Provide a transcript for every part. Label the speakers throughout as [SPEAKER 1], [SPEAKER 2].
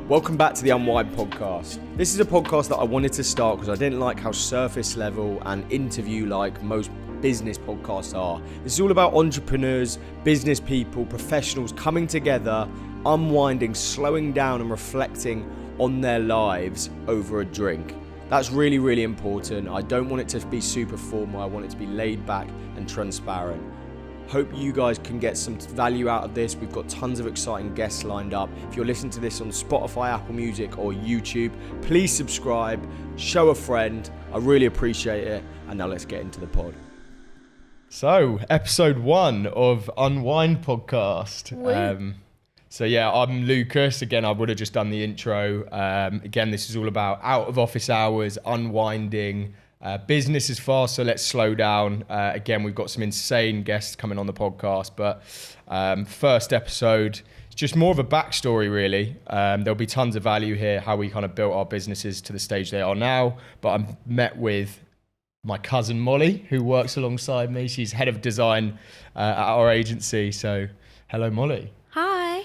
[SPEAKER 1] Welcome back to the Unwind Podcast. This is a podcast that I wanted to start because I didn't like how surface level and interview-like most business podcasts are. This is all about entrepreneurs, business people, professionals coming together, unwinding, slowing down and reflecting on their lives over a drink. That's really, really important. I don't want it to be super formal. I want it to be laid back and transparent. Hope you guys can get some value out of this. We've got tons of exciting guests lined up. If you're listening to this on Spotify, Apple Music or YouTube, please subscribe, show a friend. I really appreciate it. And now let's get into the pod. So, episode 1 of Unwind Podcast. I'm Lucas. Again, I would have just done the intro. Again, this is all about out of office hours, unwinding. Business is fast, so let's slow down. Again, we've got some insane guests coming on the podcast, but first episode, it's just more of a backstory, really. There'll be tons of value here, how we kind of built our businesses to the stage they are now. But I'm met with my cousin Molly, who works alongside me. She's head of design at our agency. So, hello, Molly.
[SPEAKER 2] Hi.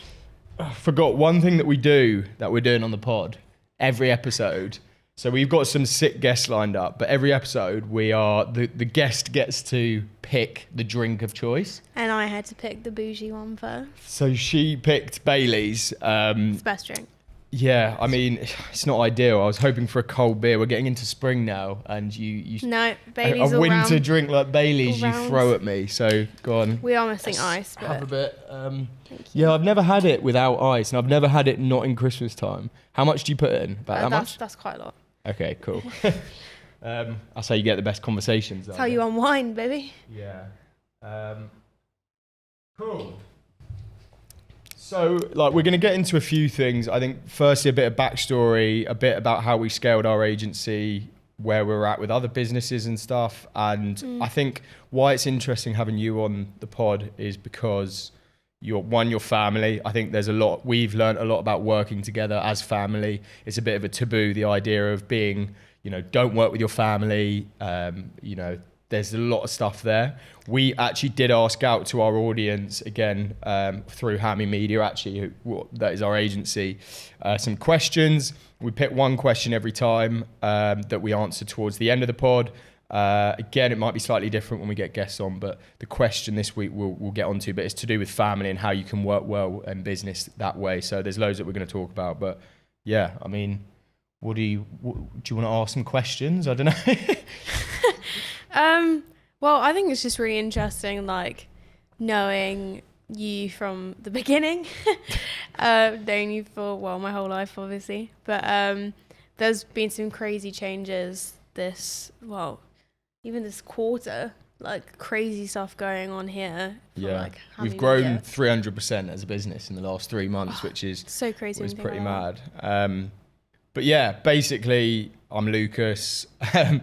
[SPEAKER 1] I forgot one thing that we do that we're doing on the pod every episode. So we've got some sick guests lined up, but every episode the guest gets to pick the drink of choice.
[SPEAKER 2] And I had to pick the bougie one first.
[SPEAKER 1] So she picked Bailey's.
[SPEAKER 2] It's the best drink.
[SPEAKER 1] Yeah, I mean, it's not ideal. I was hoping for a cold beer. We're getting into spring now, and
[SPEAKER 2] No, Bailey's
[SPEAKER 1] a winter
[SPEAKER 2] all round,
[SPEAKER 1] drink like Bailey's you throw at me. So go on.
[SPEAKER 2] We are missing ice, but
[SPEAKER 1] have a bit. Yeah, I've never had it without ice, and I've never had it not in Christmas time. How much do you put in? About that much?
[SPEAKER 2] That's quite a lot.
[SPEAKER 1] Okay, cool. That's how you get the best conversations.
[SPEAKER 2] That's how you unwind, baby.
[SPEAKER 1] Yeah. Cool. So, we're going to get into a few things. I think, firstly, a bit of backstory, a bit about how we scaled our agency, where we're at with other businesses and stuff. And I think why it's interesting having you on the pod is because your family. I think we've learned a lot about working together as family. It's a bit of a taboo, the idea of being, don't work with your family. There's a lot of stuff there. We actually did ask out to our audience again, through Hammy Media, actually, that is our agency, some questions. We pick one question every time, that we answer towards the end of the pod. Again, it might be slightly different when we get guests on, but the question this week we'll get onto, but it's to do with family and how you can work well in business that way. So there's loads that we're going to talk about, but yeah, I mean, do you want to ask some questions? I don't know.
[SPEAKER 2] Well, I think it's just really interesting, knowing you from the beginning, known you for, my whole life, obviously, but there's been some crazy changes even this quarter, crazy stuff going on here.
[SPEAKER 1] We've grown 300% as a business in the last 3 months, which is
[SPEAKER 2] so crazy.
[SPEAKER 1] It's pretty mad. But yeah, basically, I'm Lucas. I'm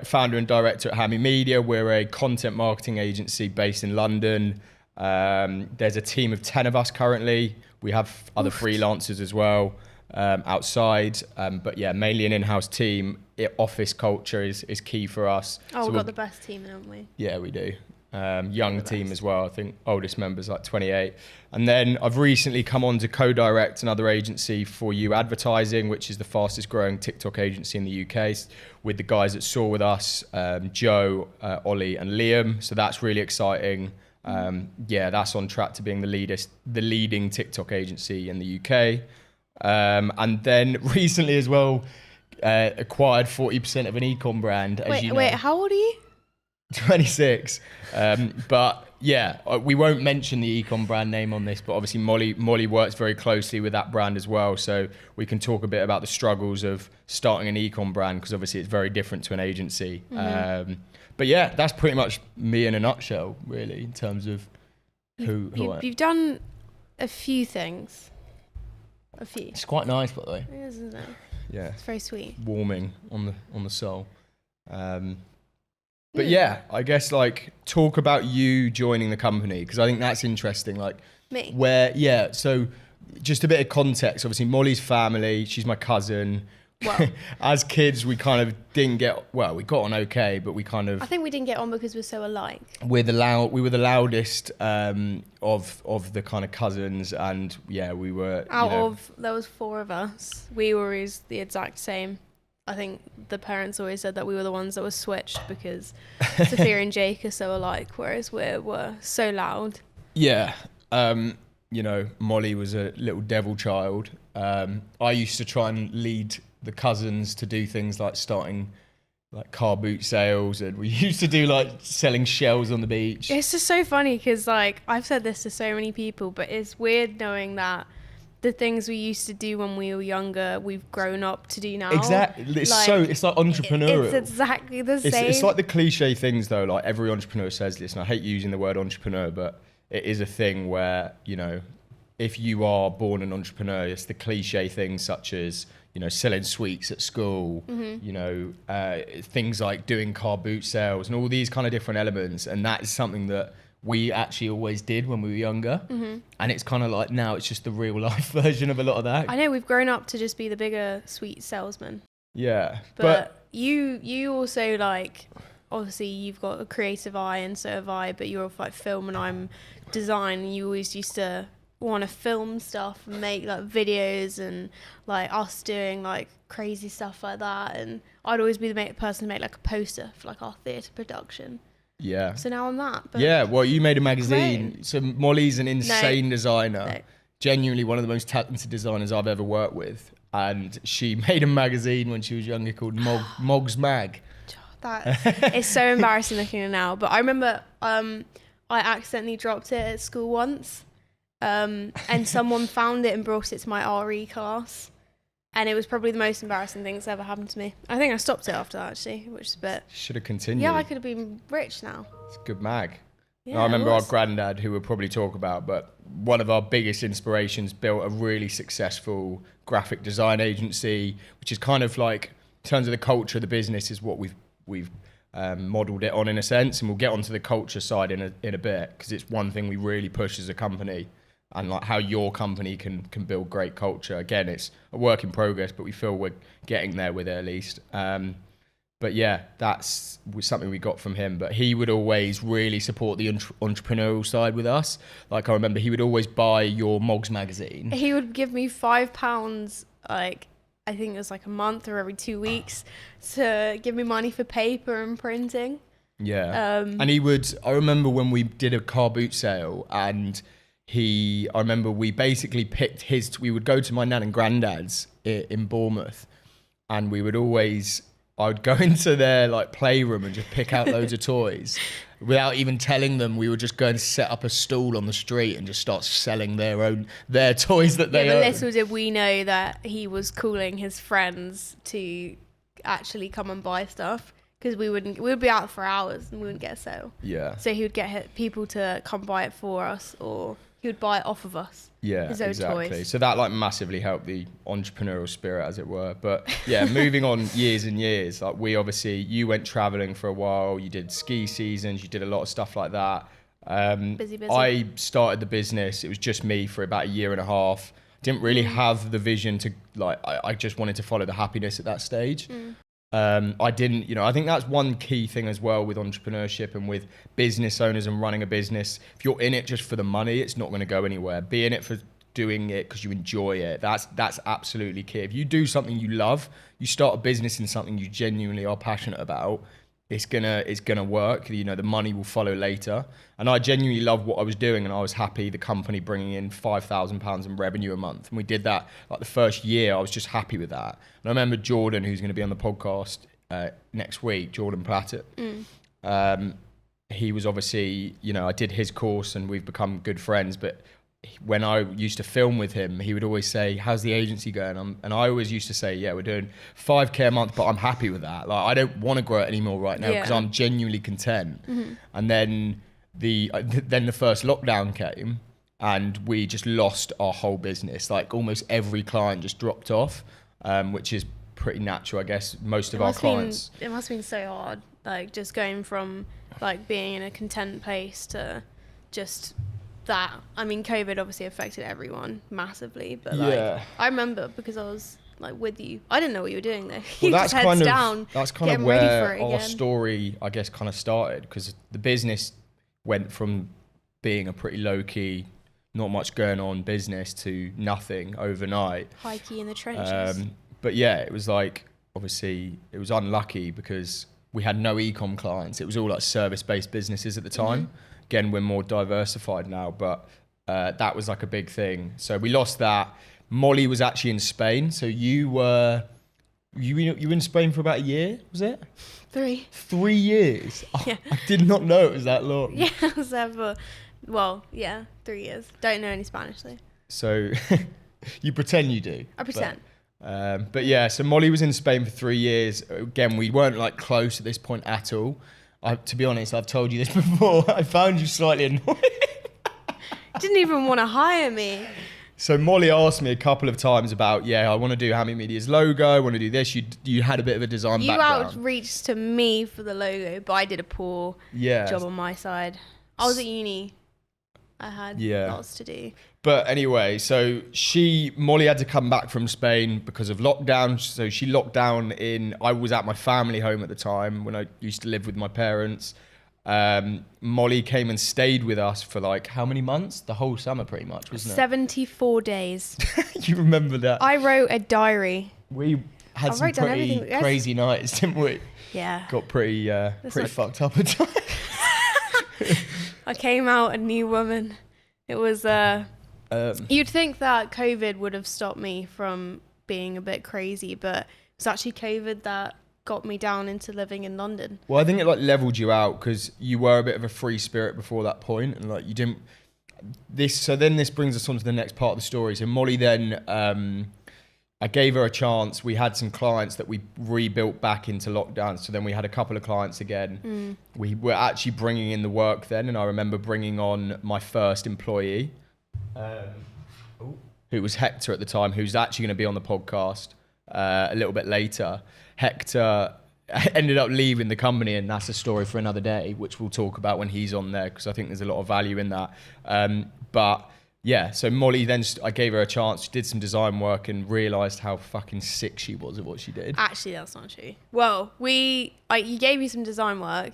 [SPEAKER 1] founder and director at Hammy Media. We're a content marketing agency based in London. There's a team of 10 of us currently. We have other freelancers as well. Outside, but yeah, mainly an in-house team. Office culture is key for us.
[SPEAKER 2] We've got the best team, haven't we?
[SPEAKER 1] Yeah, we do. Young team as well. I think oldest member's 28. And then I've recently come on to co-direct another agency for You Advertising, which is the fastest growing TikTok agency in the UK, with the guys that saw with us, Joe, Ollie and Liam. So that's really exciting. That's on track to being the leading TikTok agency in the UK. And then recently as well, acquired 40% of an e-com brand.
[SPEAKER 2] Wait, how old are you?
[SPEAKER 1] 26. But yeah, we won't mention the e-com brand name on this, but obviously Molly works very closely with that brand as well. So we can talk a bit about the struggles of starting an e-com brand, because obviously it's very different to an agency. But yeah, that's pretty much me in a nutshell, really, in terms of who I am.
[SPEAKER 2] You've done a few things. A few.
[SPEAKER 1] It's quite nice, by the way.
[SPEAKER 2] It is, isn't it?
[SPEAKER 1] Yeah.
[SPEAKER 2] It's very sweet.
[SPEAKER 1] Warming on the soul. But yeah, I guess talk about you joining the company, because I think that's interesting.
[SPEAKER 2] Me?
[SPEAKER 1] So just a bit of context. Obviously, Molly's family, she's my cousin.
[SPEAKER 2] Well,
[SPEAKER 1] as kids, we kind of didn't we got on okay, but we kind of...
[SPEAKER 2] I think we didn't get on because we're so alike.
[SPEAKER 1] We were the loudest of the kind of cousins, and yeah, we were...
[SPEAKER 2] There was 4 of us, we were always the exact same. I think the parents always said that we were the ones that were switched because Sophia and Jake are so alike, whereas we were so loud.
[SPEAKER 1] Yeah. Molly was a little devil child. I used to try and lead the cousins to do things like starting like car boot sales, and we used to do like selling shells on the beach.
[SPEAKER 2] It's just so funny because like I've said this to so many people, but it's weird knowing that the things we used to do when we were younger, we've grown up to do now.
[SPEAKER 1] Exactly. It's like entrepreneurial.
[SPEAKER 2] It's exactly the same.
[SPEAKER 1] It's like the cliche things though, like every entrepreneur says this, and I hate using the word entrepreneur, but it is a thing where, if you are born an entrepreneur, it's the cliche things such as, selling sweets at school, things like doing car boot sales and all these kind of different elements. And that is something that we actually always did when we were younger. And it's kind of like now it's just the real life version of a lot of that.
[SPEAKER 2] I know we've grown up to just be the bigger sweet salesman.
[SPEAKER 1] Yeah.
[SPEAKER 2] But you also like, obviously you've got a creative eye and so have I, but you're like film and I'm design. You always used to want to film stuff and make like videos and like us doing like crazy stuff like that, and I'd always be the person to make like a poster for like our theatre production.
[SPEAKER 1] Yeah.
[SPEAKER 2] So now I'm that. But
[SPEAKER 1] yeah, well, you made a magazine.
[SPEAKER 2] Great.
[SPEAKER 1] So Molly's an insane designer.
[SPEAKER 2] No.
[SPEAKER 1] Genuinely one of the most talented designers I've ever worked with. And she made a magazine when she was younger called Mog's Mag.
[SPEAKER 2] It's so embarrassing looking at it now. But I remember I accidentally dropped it at school once. And someone found it and brought it to my RE class, and it was probably the most embarrassing thing that's ever happened to me. I think I stopped it after that actually, which is a bit...
[SPEAKER 1] Should have continued.
[SPEAKER 2] Yeah, I could have been rich now.
[SPEAKER 1] It's a good mag.
[SPEAKER 2] Yeah,
[SPEAKER 1] I remember our granddad, who we'll probably talk about, but one of our biggest inspirations, built a really successful graphic design agency, which is kind of like, in terms of the culture of the business, is what we've modelled it on in a sense, and we'll get onto the culture side in a bit, because it's one thing we really push as a company. And like how your company can build great culture. Again, it's a work in progress, but we feel we're getting there with it at least. But yeah, that's something we got from him. But he would always really support the entrepreneurial side with us. Like I remember he would always buy your Mog's magazine.
[SPEAKER 2] He would give me £5, like I think it was like a month or every 2 weeks, to give me money for paper and printing.
[SPEAKER 1] Yeah. And I remember when we did a car boot sale, and I remember we basically picked we would go to my nan and granddad's in Bournemouth, and I would go into their like playroom and just pick out loads of toys without even telling them. We would just go and set up a stall on the street and just start selling their toys that they own.
[SPEAKER 2] But little did we know that he was calling his friends to actually come and buy stuff, because we would be out for hours and we wouldn't get a sale.
[SPEAKER 1] Yeah.
[SPEAKER 2] So he would get people to come buy it for us, or he would buy it off of us.
[SPEAKER 1] Yeah,
[SPEAKER 2] his own
[SPEAKER 1] exactly.
[SPEAKER 2] toys.
[SPEAKER 1] So that like massively helped the entrepreneurial spirit, as it were. But yeah, moving on years and years, like you went traveling for a while, you did ski seasons, you did a lot of stuff like that.
[SPEAKER 2] Busy.
[SPEAKER 1] I started the business, it was just me for about a year and a half. Didn't really have the vision to I just wanted to follow the happiness at that stage. I think that's one key thing as well with entrepreneurship and with business owners and running a business. If you're in it just for the money, it's not going to go anywhere. Be in it for doing it because you enjoy it. That's absolutely key. If you do something you love, you start a business in something you genuinely are passionate about, it's gonna work. The money will follow later. And I genuinely loved what I was doing, and I was happy the company bringing in £5,000 in revenue a month. And we did that like the first year. I was just happy with that. And I remember Jordan, who's going to be on the podcast next week, Jordan Platt. He was obviously, I did his course and we've become good friends. But when I used to film with him, he would always say, "How's the agency going?" And I always used to say, "Yeah, we're doing 5K a month, but I'm happy with that. Like, I don't want to grow it anymore right now because I'm genuinely content." And then the first lockdown came, and we just lost our whole business. Like almost every client just dropped off, which is pretty natural, I guess. Most of our clients.
[SPEAKER 2] It must have been so hard, like just going from like being in a content place to just that. I mean, COVID obviously affected everyone massively, but like I remember because I was like with you. I didn't know what you were doing though.
[SPEAKER 1] Well,
[SPEAKER 2] You
[SPEAKER 1] that's
[SPEAKER 2] just
[SPEAKER 1] kind
[SPEAKER 2] heads
[SPEAKER 1] of
[SPEAKER 2] down,
[SPEAKER 1] that's kind of
[SPEAKER 2] getting ready
[SPEAKER 1] where
[SPEAKER 2] for it
[SPEAKER 1] our
[SPEAKER 2] again.
[SPEAKER 1] story, I guess, kind of started, because the business went from being a pretty low key, not much going on business to nothing overnight.
[SPEAKER 2] High key in the trenches.
[SPEAKER 1] But yeah, it was like, obviously it was unlucky because we had no e-com clients. It was all like service-based businesses at the time.
[SPEAKER 2] Mm-hmm.
[SPEAKER 1] Again, we're more diversified now, but that was like a big thing. So we lost that. Molly was actually in Spain. So you were in Spain for about a year, was it?
[SPEAKER 2] 3.
[SPEAKER 1] 3 years?
[SPEAKER 2] Yeah.
[SPEAKER 1] Oh, I did not know it was that long.
[SPEAKER 2] Yeah, I was there for, 3 years. Don't know any Spanish though.
[SPEAKER 1] So you pretend you do.
[SPEAKER 2] I pretend.
[SPEAKER 1] But yeah, so Molly was in Spain for 3 years. Again, we weren't like close at this point at all. To be honest, I've told you this before. I found you slightly annoying.
[SPEAKER 2] Didn't even want to hire me.
[SPEAKER 1] So Molly asked me a couple of times about, I want to do Hammy Media's logo. I want to do this. You had a bit of a design background.
[SPEAKER 2] You outreached to me for the logo, but I did a poor job on my side. I was at uni. I had lots to do.
[SPEAKER 1] But anyway, so Molly had to come back from Spain because of lockdown. So she locked down I was at my family home at the time when I used to live with my parents. Molly came and stayed with us for like how many months? The whole summer pretty much, wasn't it?
[SPEAKER 2] 74 days.
[SPEAKER 1] You remember that?
[SPEAKER 2] I wrote a diary.
[SPEAKER 1] We had some pretty crazy nights, didn't we?
[SPEAKER 2] Yeah.
[SPEAKER 1] Got pretty fucked up at times.
[SPEAKER 2] I came out a new woman. It was you'd think that COVID would have stopped me from being a bit crazy, but it's actually COVID that got me down into living in London.
[SPEAKER 1] Well, I think it like leveled you out because you were a bit of a free spirit before that point, and like you didn't. So then this brings us on to the next part of the story. So Molly then, I gave her a chance. We had some clients that we rebuilt back into lockdown. So then we had a couple of clients again. We were actually bringing in the work then, and I remember bringing on my first employee, who was Hector at the time, who's actually going to be on the podcast a little bit later. Hector ended up leaving the company, and that's a story for another day, which we'll talk about when he's on there, because I think there's a lot of value in that. But yeah, so Molly then, I gave her a chance, she did some design work and realised how fucking sick she was at what she did.
[SPEAKER 2] Actually, that's not true. Well, you gave me some design work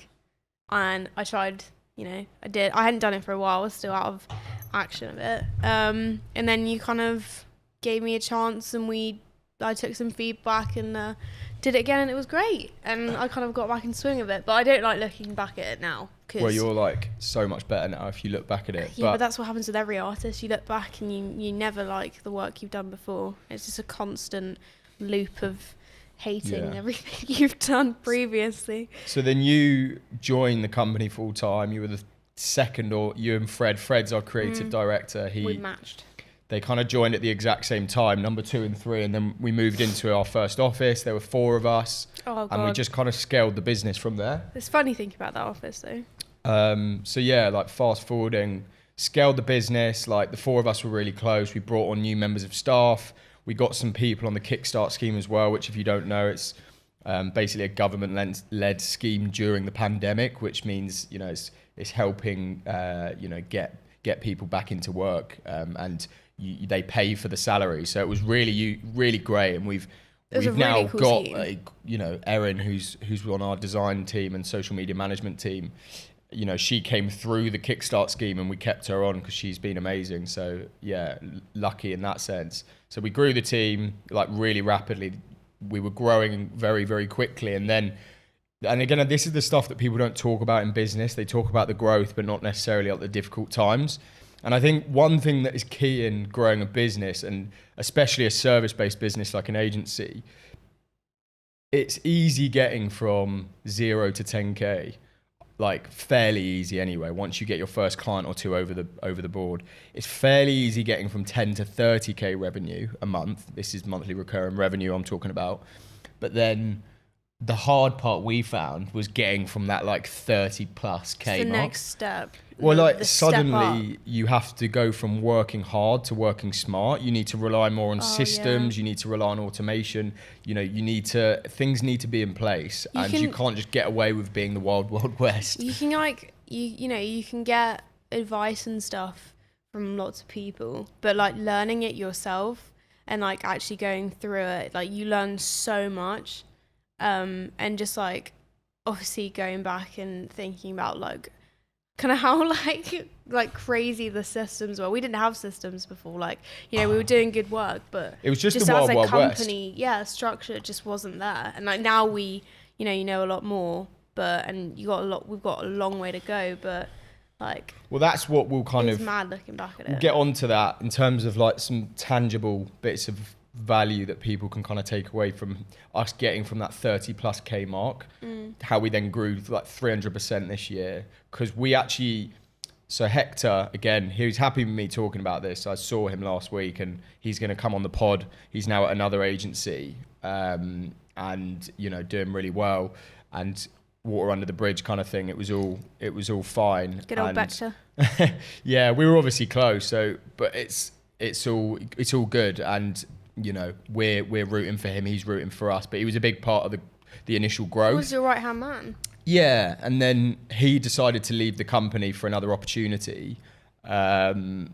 [SPEAKER 2] and I tried, I did. I hadn't done it for a while, I was still out of action of it. And then you kind of gave me a chance and I took some feedback and did it again, and it was great. And I kind of got back in swing of it, but I don't like looking back at it now.
[SPEAKER 1] Well, you're like so much better now if you look back at it.
[SPEAKER 2] Yeah, but that's what happens with every artist. You look back and you never like the work you've done before. It's just a constant loop of hating everything you've done previously.
[SPEAKER 1] So then you joined the company full time. You were the second, or you and Fred. Fred's our creative director.
[SPEAKER 2] We matched.
[SPEAKER 1] They kind of joined at the exact same time, number 2 and 3, and then we moved into our first office. There were 4 of us, and we just kind of scaled the business from there.
[SPEAKER 2] It's funny thinking about that office though.
[SPEAKER 1] So yeah, like fast forwarding, scaled the business. Like the 4 of us were really close. We brought on new members of staff. We got some people on the Kickstart scheme as well, which if you don't know, it's basically a government-led scheme during the pandemic, which means it's helping get people back into work and they pay for the salary. So it was really great, and we've now
[SPEAKER 2] cool
[SPEAKER 1] got Erin, who's on our design team and social media management team. She came through the Kickstart scheme and we kept her on because she's been amazing. So yeah, lucky in that sense. So we grew the team like really rapidly. We were growing very, very quickly, and again, this is the stuff that people don't talk about in business. They talk about the growth, but not necessarily at the difficult times. And I think one thing that is key in growing a business, and especially a service-based business like an agency, it's easy getting from 0 to 10K, like fairly easy anyway. Once you get your first client or 2 over the board, it's fairly easy getting from 10 to 30K revenue a month. This is monthly recurring revenue I'm talking about. But then the hard part we found was getting from that like 30 plus K
[SPEAKER 2] the
[SPEAKER 1] mark.
[SPEAKER 2] Next step.
[SPEAKER 1] Well, like suddenly you have to go from working hard to working smart. You need to rely more on systems. You need to rely on automation. Things need to be in place, and you can't just get away with being the wild west.
[SPEAKER 2] You can you can get advice and stuff from lots of people, but like learning it yourself and like actually going through it, like you learn so much, and just like obviously going back and thinking about like kind of how like crazy the systems were. We didn't have systems before, like, you know, we were doing good work, but
[SPEAKER 1] it was just the
[SPEAKER 2] as
[SPEAKER 1] Wild
[SPEAKER 2] a
[SPEAKER 1] Wild
[SPEAKER 2] company,
[SPEAKER 1] West.
[SPEAKER 2] structure just wasn't there. And like now we, you know a lot more, but and we've got a long way to go, but like,
[SPEAKER 1] well, that's what we'll kind
[SPEAKER 2] it's
[SPEAKER 1] of
[SPEAKER 2] mad looking back at
[SPEAKER 1] we'll
[SPEAKER 2] it.
[SPEAKER 1] get onto that in terms of like some tangible bits of value that people can kind of take away from us getting from that 30+K mark, how we then grew like 300% this year. Because we actually, so Hector, again, he was happy with me talking about this. I saw him last week and he's going to come on the pod. He's now at another agency, and, you know, doing really well, and water under the bridge kind of thing. It was all fine.
[SPEAKER 2] Good old Hector.
[SPEAKER 1] Yeah, we were obviously close. So, but it's all good. And, you know, we're rooting for him. He's rooting for us. But he was a big part of the initial growth.
[SPEAKER 2] He was your right hand man.
[SPEAKER 1] Yeah, and then he decided to leave the company for another opportunity. And,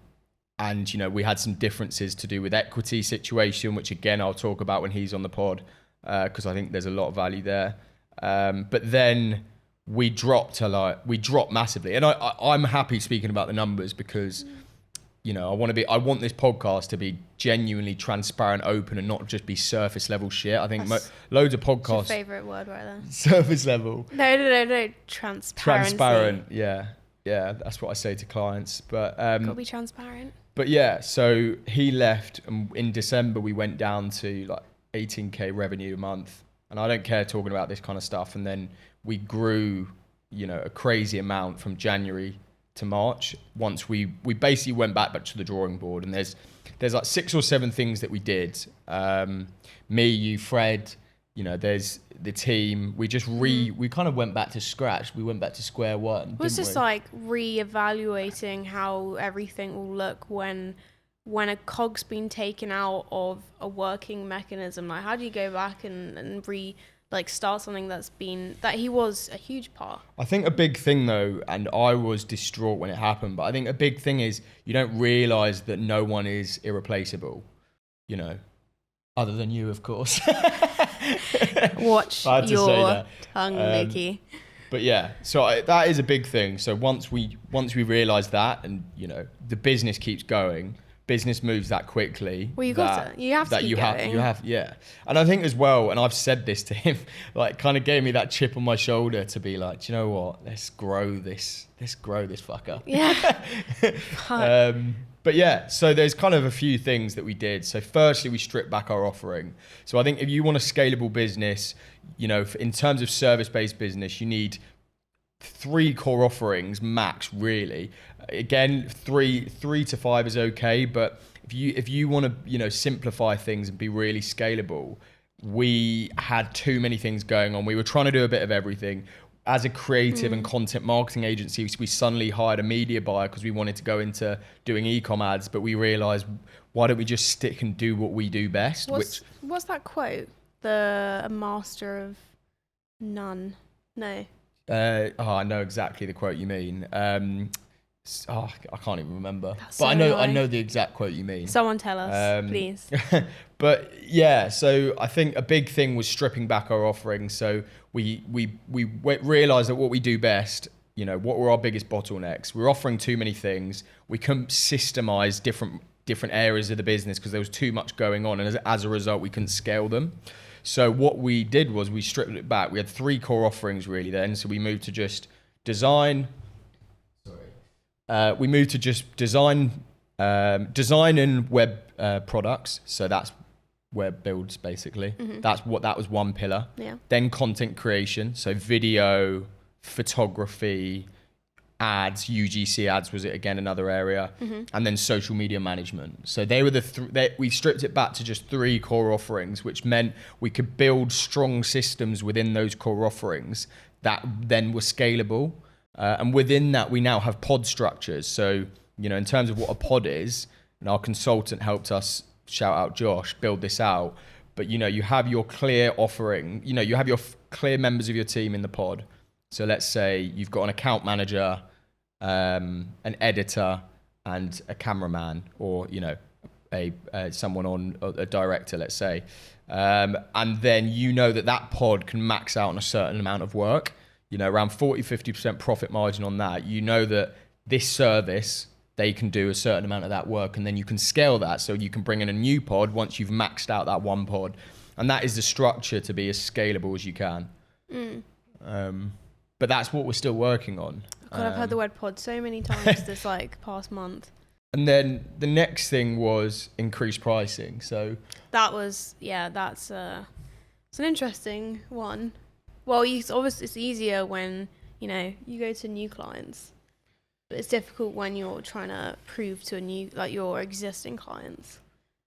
[SPEAKER 1] you know, we had some differences to do with equity situation, which again, I'll talk about when he's on the pod, because I think there's a lot of value there. But then we dropped massively. And I'm happy speaking about the numbers because, you know, I want this podcast to be genuinely transparent, open, and not just be surface level shit. I think loads of podcasts.
[SPEAKER 2] That's your favourite word right there.
[SPEAKER 1] Surface level.
[SPEAKER 2] No. Transparency.
[SPEAKER 1] Transparent. Yeah. That's what I say to clients. But
[SPEAKER 2] gotta be transparent.
[SPEAKER 1] But yeah, so he left, and in December we went down to like 18K revenue a month. And I don't care talking about this kind of stuff. And then we grew, you know, a crazy amount from January to March. Once we basically went back to the drawing board, and there's like 6 or 7 things that we did. Me, you, Fred, you know, there's the team. We just we kind of went back to scratch. We went back to square one.
[SPEAKER 2] It was just like re-evaluating how everything will look when a cog's been taken out of a working mechanism. Like, how do you go back and start something that he was a huge part?
[SPEAKER 1] I think a big thing though, and I was distraught when it happened, but I think a big thing is you don't realise that no one is irreplaceable, you know, other than you, of course.
[SPEAKER 2] Watch your tongue, Nikki.
[SPEAKER 1] But yeah, so that is a big thing. So once we realise that, and you know, the business keeps going, business moves that quickly.
[SPEAKER 2] Well, you have to keep going.
[SPEAKER 1] You have, yeah. And I think as well, and I've said this to him, like, kind of gave me that chip on my shoulder to be like, do you know what? Let's grow this fucker.
[SPEAKER 2] Yeah.
[SPEAKER 1] But yeah, so there's kind of a few things that we did. So firstly, we stripped back our offering. So I think if you want a scalable business, you know, in terms of service-based business, you need 3 core offerings max, really. Again, 3 to 5 is okay, but if you want to, you know, simplify things and be really scalable, we had too many things going on. We were trying to do a bit of everything. As a creative and content marketing agency, we suddenly hired a media buyer because we wanted to go into doing e-com ads, but we realized, why don't we just stick and do what we do best?
[SPEAKER 2] What's that quote? A master of none. No.
[SPEAKER 1] I know exactly the quote you mean. I can't even remember.
[SPEAKER 2] That's
[SPEAKER 1] but
[SPEAKER 2] so
[SPEAKER 1] I know the exact quote you mean.
[SPEAKER 2] Someone tell us, please.
[SPEAKER 1] But yeah, so I think a big thing was stripping back our offerings. So we realized that what we do best, you know, what were our biggest bottlenecks? We're offering too many things. We couldn't systemize different areas of the business because there was too much going on, and as a result, we couldn't scale them. So what we did was we stripped it back. We had 3 core offerings really then. So we moved to just design. We moved to just design and web products. So that's web builds basically. That was one pillar.
[SPEAKER 2] Yeah.
[SPEAKER 1] Then content creation. So video, photography, ads, UGC ads was it again another area, and then social media management. So they were we stripped it back to just 3 core offerings, which meant we could build strong systems within those core offerings that then were scalable. And within that, we now have pod structures. So, you know, in terms of what a pod is, and our consultant helped us, shout out Josh, build this out. But, you know, you have your clear offering, you know, you have your clear members of your team in the pod. So let's say you've got an account manager, an editor, and a cameraman, or, you know, someone on, a director, let's say, and then you know that pod can max out on a certain amount of work, around 40-50% profit margin on that. You know that this service, they can do a certain amount of that work, and then you can scale that so you can bring in a new pod once you've maxed out that one pod. And that is the structure to be as scalable as you can. But that's what we're still working on.
[SPEAKER 2] God, I've heard the word pod so many times this past month.
[SPEAKER 1] And then the next thing was increased pricing. So
[SPEAKER 2] that was, it's an interesting one. Well, it's easier when, you go to new clients. But it's difficult when you're trying to prove to your existing clients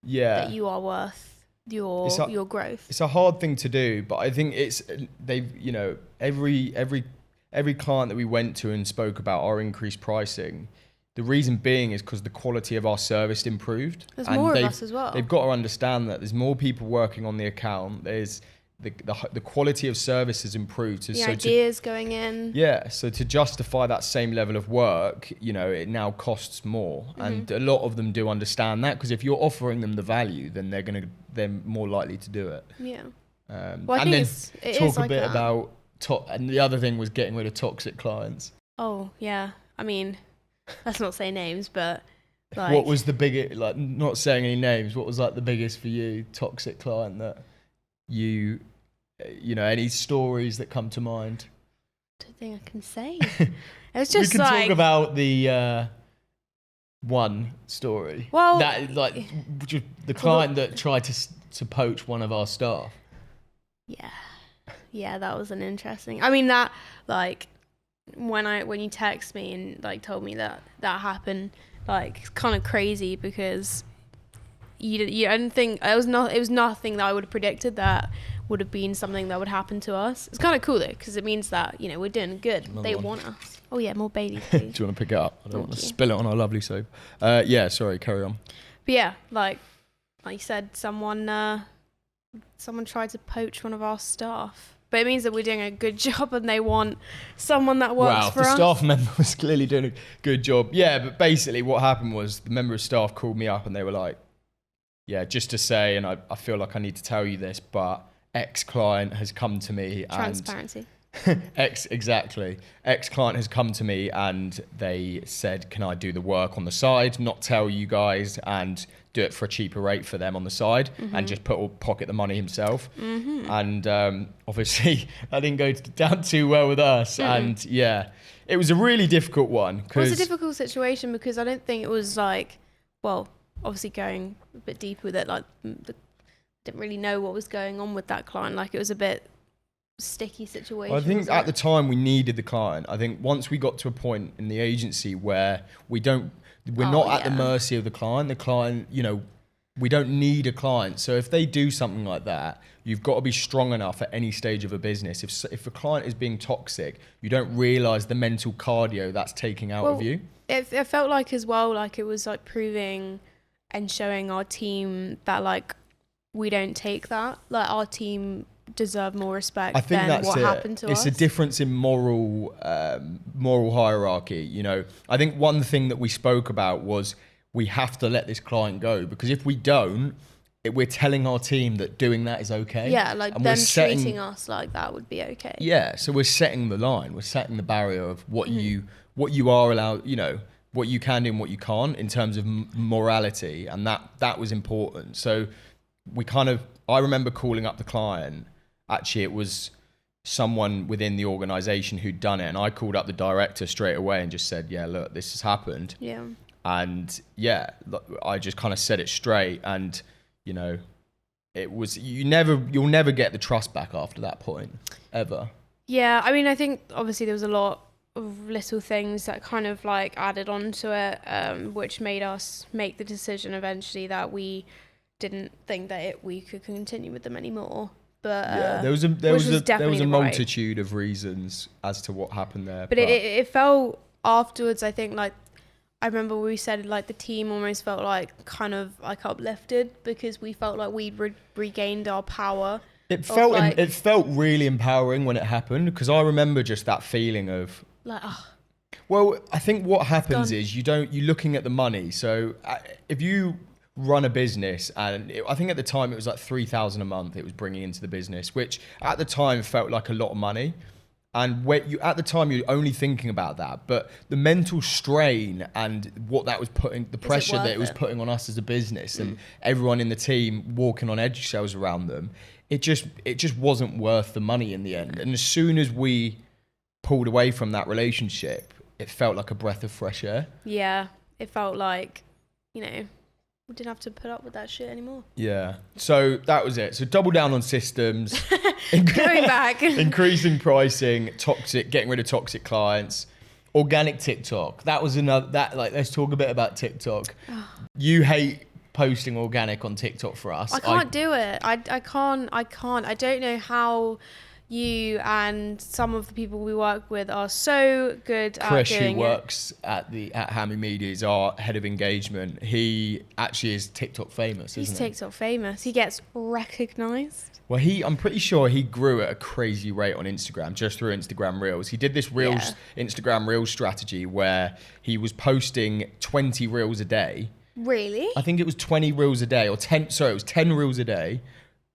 [SPEAKER 2] that you are worth your growth.
[SPEAKER 1] It's a hard thing to do, but I think every client that we went to and spoke about our increased pricing, the reason being is because the quality of our service improved.
[SPEAKER 2] There's more of us as well.
[SPEAKER 1] They've got to understand that there's more people working on the account. There's the quality of service has improved.
[SPEAKER 2] The ideas going in.
[SPEAKER 1] Yeah, so to justify that same level of work, it now costs more. Mm-hmm. And a lot of them do understand that, because if you're offering them the value, then they're more likely to do it.
[SPEAKER 2] Yeah.
[SPEAKER 1] Well, I think it talk a bit about and the other thing was getting rid of toxic clients.
[SPEAKER 2] Oh yeah, I mean, let's not say names, but
[SPEAKER 1] what was the biggest? Not saying any names. What was the biggest for you toxic client that you any stories that come to mind?
[SPEAKER 2] I don't think I can say. It's just
[SPEAKER 1] we can talk about the one story.
[SPEAKER 2] Well,
[SPEAKER 1] that the client that tried to poach one of our staff.
[SPEAKER 2] Yeah, that was an interesting. I mean, that when you text me and told me that happened, it's kind of crazy, because you didn't think it was nothing that I would have predicted that would have been something that would happen to us. It's kind of cool though, because it means that we're doing good. They want us. Oh yeah, more Baileys, please.
[SPEAKER 1] Do you want to pick it up? I don't want to spill it on our lovely soap. Sorry, carry on.
[SPEAKER 2] But yeah, like you said, someone tried to poach one of our staff. But it means that we're doing a good job, and they want someone that works for us.
[SPEAKER 1] Wow, the staff member was clearly doing a good job. Yeah, but basically what happened was the member of staff called me up and they were like, yeah, just to say, and I feel like I need to tell you this, but X-client has come to me.
[SPEAKER 2] Transparency.
[SPEAKER 1] Exactly. X-client has come to me and they said, can I do the work on the side, not tell you guys, and do it for a cheaper rate for them on the side, and just pocket the money himself. And obviously that didn't go down too well with us. And yeah, it was a really difficult one.
[SPEAKER 2] It was a difficult situation, because I don't think it was obviously going a bit deeper with it, didn't really know what was going on with that client. It was a bit sticky situation.
[SPEAKER 1] Well, I think at the time we needed the client. I think once we got to a point in the agency where we're not at the mercy of the client. The client, we don't need a client. So if they do something like that, you've got to be strong enough at any stage of a business. If a client is being toxic, you don't realise the mental cardio that's taking out of you.
[SPEAKER 2] It felt like as well, it was proving and showing our team that we don't take that. Our team deserve more respect than what happened to us.
[SPEAKER 1] It's a difference in moral hierarchy. I think one thing that we spoke about was we have to let this client go, because if we don't, we're telling our team that doing that is okay.
[SPEAKER 2] Yeah, and them treating us like that would be okay.
[SPEAKER 1] Yeah, so we're setting the line. We're setting the barrier of what you are allowed, what you can do and what you can't in terms of morality, and that was important. So I remember calling up the client. Actually, it was someone within the organisation who'd done it, and I called up the director straight away and just said, yeah, look, this has happened.
[SPEAKER 2] Yeah.
[SPEAKER 1] And yeah, I just kind of said it straight, and it was, you'll never get the trust back after that point, ever.
[SPEAKER 2] Yeah, I mean, I think obviously there was a lot of little things that kind of added on to it, which made us make the decision eventually that we didn't think that we could continue with them anymore. But
[SPEAKER 1] yeah, there was a multitude of reasons as to what happened there.
[SPEAKER 2] But it felt afterwards, I think, I remember we said the team almost felt kind of uplifted, because we felt like we'd regained our power.
[SPEAKER 1] It felt really empowering when it happened, because I remember just that feeling of Well, I think what happens is you're looking at the money. So if you run a business, and I think at the time it was like 3,000 a month it was bringing into the business, which at the time felt like a lot of money. And at the time you're only thinking about that, but the mental strain and what that was putting, the pressure that it was putting on us as a business, and everyone in the team walking on eggshells around them, it just wasn't worth the money in the end. And as soon as we pulled away from that relationship, it felt like a breath of fresh air.
[SPEAKER 2] Yeah, it felt like, we didn't have to put up with that shit anymore.
[SPEAKER 1] Yeah. So that was it. So double down on systems.
[SPEAKER 2] Going back.
[SPEAKER 1] Increasing pricing, getting rid of toxic clients, organic TikTok. That was let's talk a bit about TikTok. You hate posting organic on TikTok for us.
[SPEAKER 2] I can't do it. I can't. I don't know how you and some of the people we work with are so good at
[SPEAKER 1] Chris,
[SPEAKER 2] doing
[SPEAKER 1] who works at Hammy Media, is our head of engagement. He actually is TikTok famous, isn't he?
[SPEAKER 2] He's TikTok famous. He gets recognised.
[SPEAKER 1] Well, I'm pretty sure he grew at a crazy rate on Instagram, just through Instagram Reels. He did this Instagram Reels strategy where he was posting 20 Reels a day.
[SPEAKER 2] Really?
[SPEAKER 1] I think it was 20 Reels a day, it was 10 Reels a day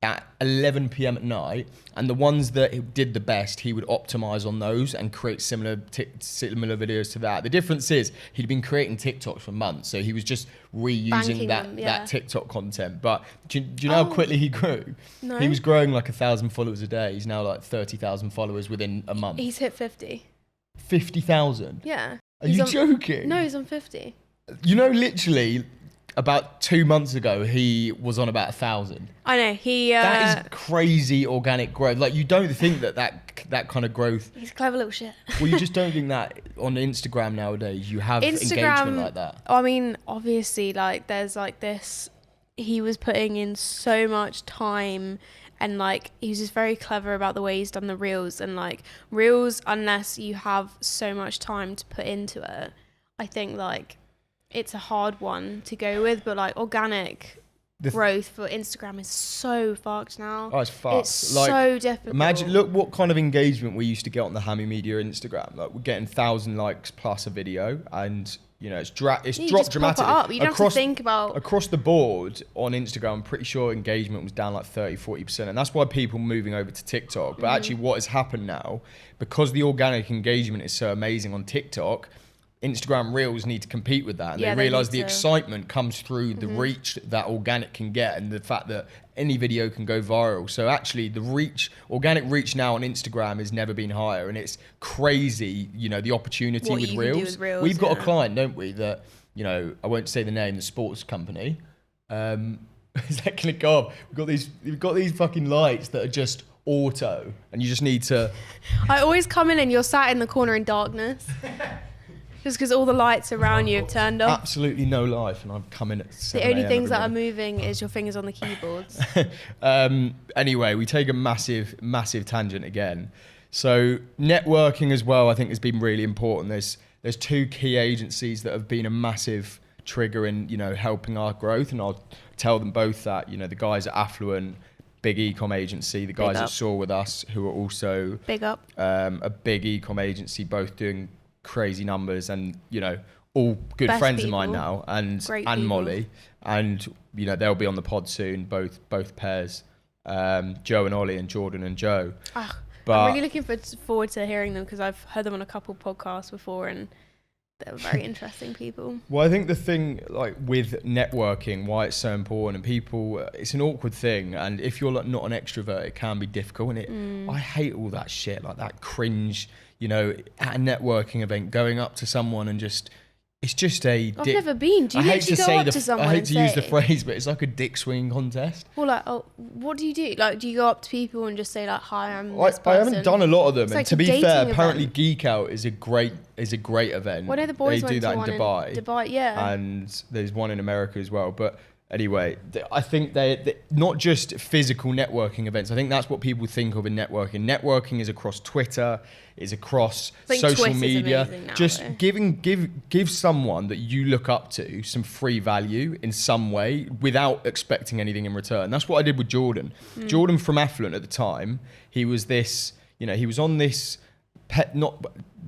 [SPEAKER 1] at 11 p.m. at night, and the ones that did the best, he would optimize on those and create similar videos to that. The difference is he'd been creating TikToks for months, so he was just reusing that TikTok content. But do you know how quickly he grew?
[SPEAKER 2] No.
[SPEAKER 1] He was growing like 1,000 followers a day. He's now like 30,000 followers within a month.
[SPEAKER 2] He's hit 50.
[SPEAKER 1] 50,000?
[SPEAKER 2] Yeah.
[SPEAKER 1] Are you joking?
[SPEAKER 2] No, he's on 50.
[SPEAKER 1] Literally about 2 months ago, he was on about 1,000.
[SPEAKER 2] I know.
[SPEAKER 1] That is crazy organic growth. Like, you don't think that kind of growth.
[SPEAKER 2] He's a clever little shit.
[SPEAKER 1] Well, you just don't think that on Instagram nowadays you have engagement like that.
[SPEAKER 2] I mean, obviously, like, there's like this. He was putting in so much time, and like he was just very clever about the way he's done the reels. And like reels, unless you have so much time to put into it, I think like it's a hard one to go with. But like organic growth for Instagram is so fucked now.
[SPEAKER 1] Oh, it's fucked.
[SPEAKER 2] It's so difficult.
[SPEAKER 1] Imagine, look what kind of engagement we used to get on the Hammy Media Instagram. Like, we're getting 1,000 likes plus a video, and it's dropped dramatically.
[SPEAKER 2] Pop it up. You don't have to think about
[SPEAKER 1] across the board on Instagram. I'm pretty sure engagement was down like 30-40%, and that's why people are moving over to TikTok. But actually, what has happened now, because the organic engagement is so amazing on TikTok, Instagram Reels need to compete with that, and they realise the excitement comes through the reach that organic can get, and the fact that any video can go viral. So actually, the organic reach now on Instagram has never been higher, and it's crazy. The opportunity with Reels. We've got a client, don't we? That I won't say the name, the sports company. Is that gonna go off? We've got these fucking lights that are just auto, and you just need to.
[SPEAKER 2] I always come in and you're sat in the corner in darkness. Just because all the lights around you have turned off.
[SPEAKER 1] Absolutely no life, and I've come in at 7
[SPEAKER 2] The only things that are moving is your fingers on the keyboards.
[SPEAKER 1] Anyway, we take a massive tangent again. So networking as well, I think, has been really important. There's two key agencies that have been a massive trigger in helping our growth, and I'll tell them both that. The guys at Affluent, big e-com agency, the guys at Saw with us, who are also
[SPEAKER 2] big up,
[SPEAKER 1] a big e-com agency, both doing crazy numbers, and all good best friends people. Of mine now, and Molly, and they'll be on the pod soon, both pairs, Joe and Ollie, and Jordan and Joe.
[SPEAKER 2] But I'm really looking forward to hearing them, because I've heard them on a couple podcasts before, and they're very interesting people.
[SPEAKER 1] Well, I think the thing with networking, why it's so important, and people, it's an awkward thing, and if you're not an extrovert, it can be difficult, and I hate all that shit, like that cringe, at a networking event, going up to someone and it's just a
[SPEAKER 2] I've never been. Do you literally go up to someone?
[SPEAKER 1] I hate to use the phrase, but it's like a dick swinging contest.
[SPEAKER 2] Well, like, what do you do? Like, do you go up to people and just say like, "Hi, I'm this person"?
[SPEAKER 1] I haven't done a lot of them,
[SPEAKER 2] it's
[SPEAKER 1] and
[SPEAKER 2] like
[SPEAKER 1] to be fair, apparently
[SPEAKER 2] event.
[SPEAKER 1] Geek Out is a great event.
[SPEAKER 2] Well, I know the boys
[SPEAKER 1] they do that in Dubai.
[SPEAKER 2] Dubai, yeah.
[SPEAKER 1] And there's one in America as well, but. Anyway, I think they not just physical networking events. I think that's what people think of in networking. Networking is across Twitter, is across social media. Just give someone that you look up to some free value in some way without expecting anything in return. That's what I did with Jordan. Jordan from Affluent at the time, he was this, he was on this not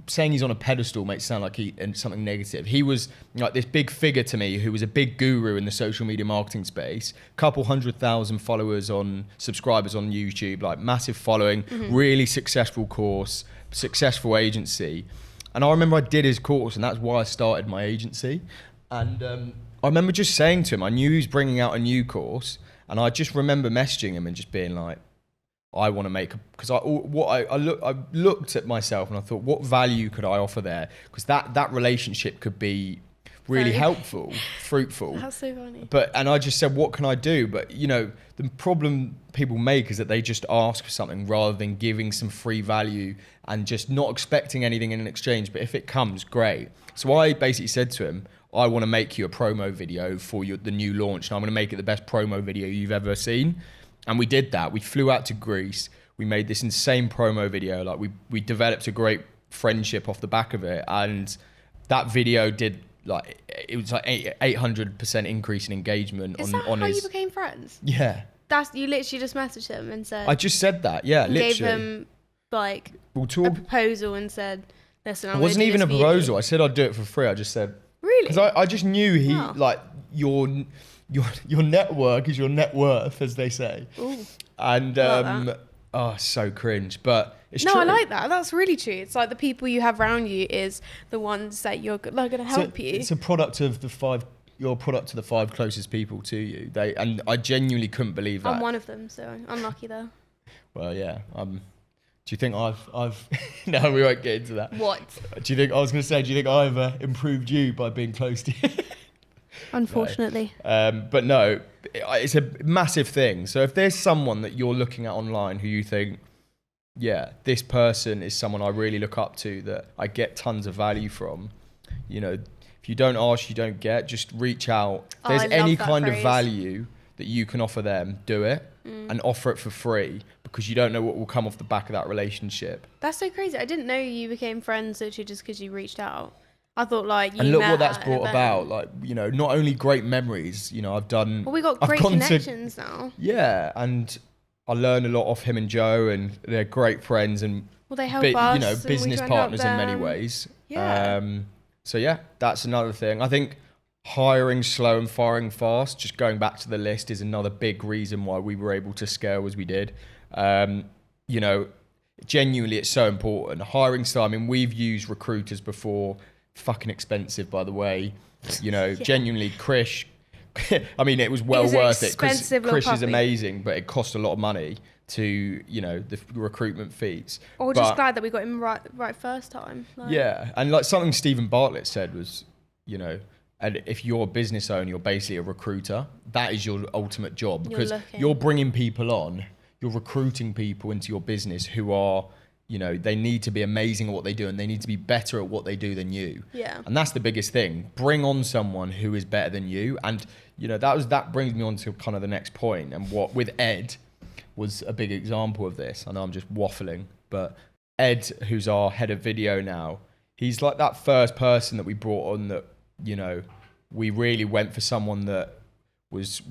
[SPEAKER 1] saying he's on a pedestal makes it sound like and something negative. He was like this big figure to me who was a big guru in the social media marketing space, couple 100,000 subscribers on YouTube, like massive following, really successful course, successful agency. And I remember I did his course, and that's why I started my agency. And I remember just saying to him, I knew he was bringing out a new course, and I just remember messaging him and just being like, I want to make because I looked at myself and I thought, what value could I offer there? Because that relationship could be really helpful, fruitful.
[SPEAKER 2] That's so funny.
[SPEAKER 1] And I just said, what can I do? But you know, the problem people make is that they just ask for something rather than giving some free value and just not expecting anything in exchange. But if it comes, great. So I basically said to him, I want to make you a promo video for the new launch, and I'm going to make it the best promo video you've ever seen. And we did that. We flew out to Greece. We made this insane promo video. Like we developed a great friendship off the back of it. And that video did it was like 800% increase in engagement.
[SPEAKER 2] Is that how you became friends?
[SPEAKER 1] Yeah.
[SPEAKER 2] You literally just messaged him and said.
[SPEAKER 1] I just said that. Yeah, literally.
[SPEAKER 2] Gave him a proposal and said, listen,
[SPEAKER 1] it wasn't even a proposal. I said I'd do it for free. I just said.
[SPEAKER 2] Really?
[SPEAKER 1] Because I just knew your network is your net worth, as they say.
[SPEAKER 2] Ooh,
[SPEAKER 1] and so cringe, but it's true.
[SPEAKER 2] No, I like that. That's really true. It's like the people you have around you is the ones that you're going to help you.
[SPEAKER 1] It's a product of your product to the 5 closest people to you. And I genuinely couldn't believe that.
[SPEAKER 2] I'm one of them, so I'm lucky there.
[SPEAKER 1] Well, yeah. Do you think I've no, we won't get into that.
[SPEAKER 2] What?
[SPEAKER 1] Do you think I've improved you by being close to you?
[SPEAKER 2] Unfortunately.
[SPEAKER 1] No. But no, it's a massive thing. So if there's someone that you're looking at online who you think, yeah, this person is someone I really look up to, that I get tons of value from, you know, if you don't ask, you don't get, just reach out. If there's any kind of value that you can offer them, do it and offer it for free, because you don't know what will come off the back of that relationship.
[SPEAKER 2] That's so crazy. I didn't know you became friends literally just because you reached out. I thought you
[SPEAKER 1] and look what that's brought about. Like, you know, not only great memories, you know, I've done.
[SPEAKER 2] Well, we got great connections now.
[SPEAKER 1] Yeah, and I learned a lot off him and Joe, and they're great friends and
[SPEAKER 2] they help us,
[SPEAKER 1] you know, business partners in many ways.
[SPEAKER 2] Yeah.
[SPEAKER 1] So yeah, that's another thing. I think hiring slow and firing fast, just going back to the list, is another big reason why we were able to scale as we did. You know, genuinely, it's so important. Hiring slow. I mean, we've used recruiters before. Fucking expensive, by the way. You know, genuinely, Krish. I mean, it was worth it because Krish is amazing, but it cost a lot of money to, you know, the recruitment fees.
[SPEAKER 2] Or just glad that we got him right first time.
[SPEAKER 1] Yeah, and like something Stephen Bartlett said was, you know, and if you're a business owner, you're basically a recruiter. That is your ultimate job, because you're bringing people on, you're recruiting people into your business who are, you know, they need to be amazing at what they do, and they need to be better at what they do than you.
[SPEAKER 2] Yeah.
[SPEAKER 1] And that's the biggest thing. Bring on someone who is better than you. And, you know, that brings me on to kind of the next point. And what with Ed was a big example of this. I know I'm just waffling, but Ed, who's our head of video now, he's like that first person that we brought on that, you know, we really went for someone that was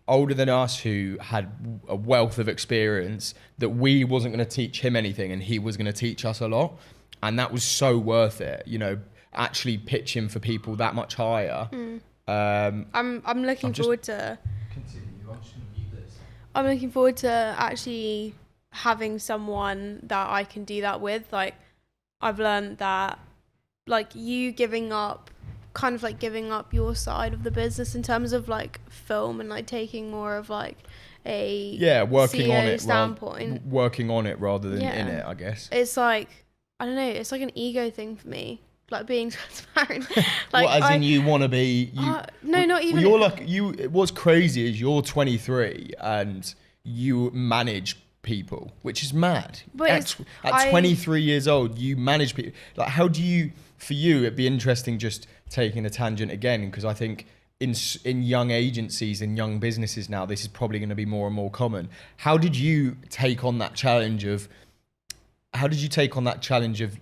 [SPEAKER 1] older than us, who had a wealth of experience, that we wasn't going to teach him anything and he was going to teach us a lot. And that was so worth it, you know, actually pitching for people that much higher. I'm looking
[SPEAKER 2] forward to I'm looking forward to actually having someone that I can do that with. Like, I've learned that, like, you giving up your side of the business in terms of like film, and like taking more of like a
[SPEAKER 1] working
[SPEAKER 2] CEO
[SPEAKER 1] on it
[SPEAKER 2] standpoint,
[SPEAKER 1] working on no than in it, I guess.
[SPEAKER 2] It's like, I don't know, it's like an ego thing for me, like being transparent. Like,
[SPEAKER 1] well, as in you want to be
[SPEAKER 2] no, not even.
[SPEAKER 1] Well, you're like what's crazy is you're 23 and you manage people, which is mad. But at 23 years old, you manage people. Like, how do you? For you, it'd be interesting, just taking a tangent again, because I think in young agencies and young businesses now, this is probably going to be more and more common. How did you take on that challenge of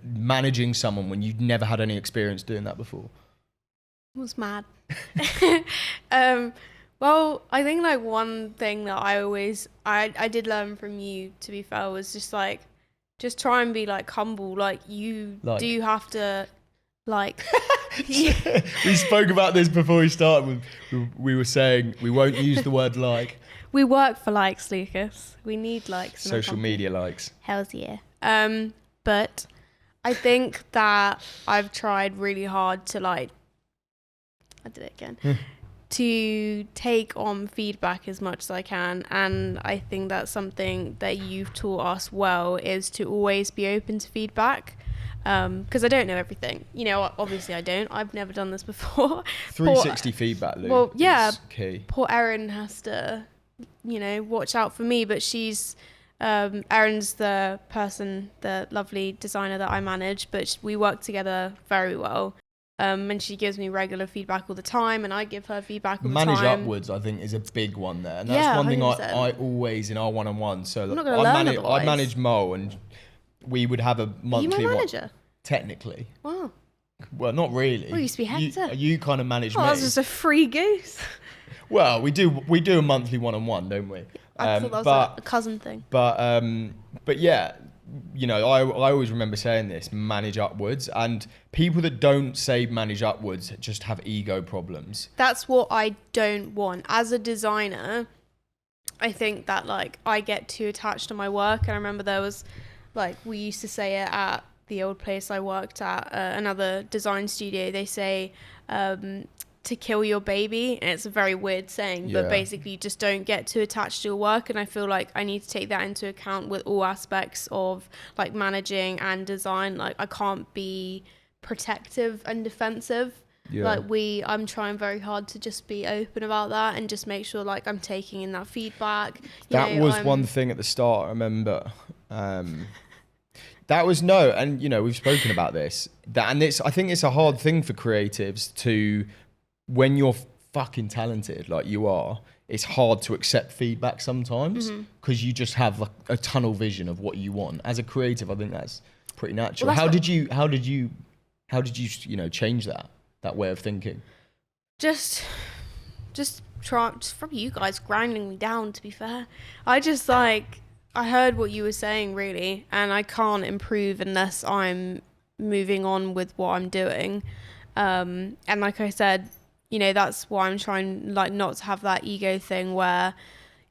[SPEAKER 1] managing someone when you'd never had any experience doing that before?
[SPEAKER 2] It was mad. Well, I think like one thing that I did learn from you, to be fair, was just like, just try and be like humble. Like you do have to like.
[SPEAKER 1] We spoke about this before we started. We were saying we won't use the word like.
[SPEAKER 2] We work for likes, Lucas. We need likes.
[SPEAKER 1] Social media likes.
[SPEAKER 2] Hell's yeah. But I think that I've tried really hard to I did it again. To take on feedback as much as I can, and I think that's something that you've taught us well, is to always be open to feedback, because I don't know everything, obviously I don't. I've never done this before.
[SPEAKER 1] 360 feedback loop.
[SPEAKER 2] Well, yeah,
[SPEAKER 1] is key.
[SPEAKER 2] Poor Erin has to watch out for me, but she's Erin's the lovely designer that I manage, but we work together very well. And she gives me regular feedback all the time, and I give her feedback all the time.
[SPEAKER 1] Manage upwards, I think, is a big one there. And that's one 100%. Thing I always, in our one-on-one. So I manage Mo, and we would have a monthly...
[SPEAKER 2] Are you my manager?
[SPEAKER 1] Technically.
[SPEAKER 2] Wow.
[SPEAKER 1] Well, not really.
[SPEAKER 2] Well, you used to be Hector.
[SPEAKER 1] You kind of manage me.
[SPEAKER 2] Oh, that's just a free goose.
[SPEAKER 1] Well, we do a monthly one-on-one, don't we?
[SPEAKER 2] I thought that was a cousin thing.
[SPEAKER 1] But yeah... I always remember saying this, manage upwards, and people that don't say manage upwards just have ego problems.
[SPEAKER 2] That's what I don't want. As a designer, I think that I get too attached to my work, and I remember there was we used to say it at the old place I worked at, another design studio. They say to kill your baby, and it's a very weird saying, but basically just don't get too attached to your work. And I feel like I need to take that into account with all aspects of managing and design. I can't be protective and defensive. I'm trying very hard to just be open about that and just make sure I'm taking in that feedback.
[SPEAKER 1] That was one thing at the start, I remember. That was and we've spoken about this. I think it's a hard thing for creatives to, when you're fucking talented like you are, it's hard to accept feedback sometimes, because you just have a tunnel vision of what you want. As a creative, I think that's pretty natural.
[SPEAKER 2] Well,
[SPEAKER 1] how did you change that way of thinking? Just
[SPEAKER 2] from you guys grinding me down, to be fair. I heard what you were saying, really, and I can't improve unless I'm moving on with what I'm doing. And like I said, that's why I'm trying not to have that ego thing where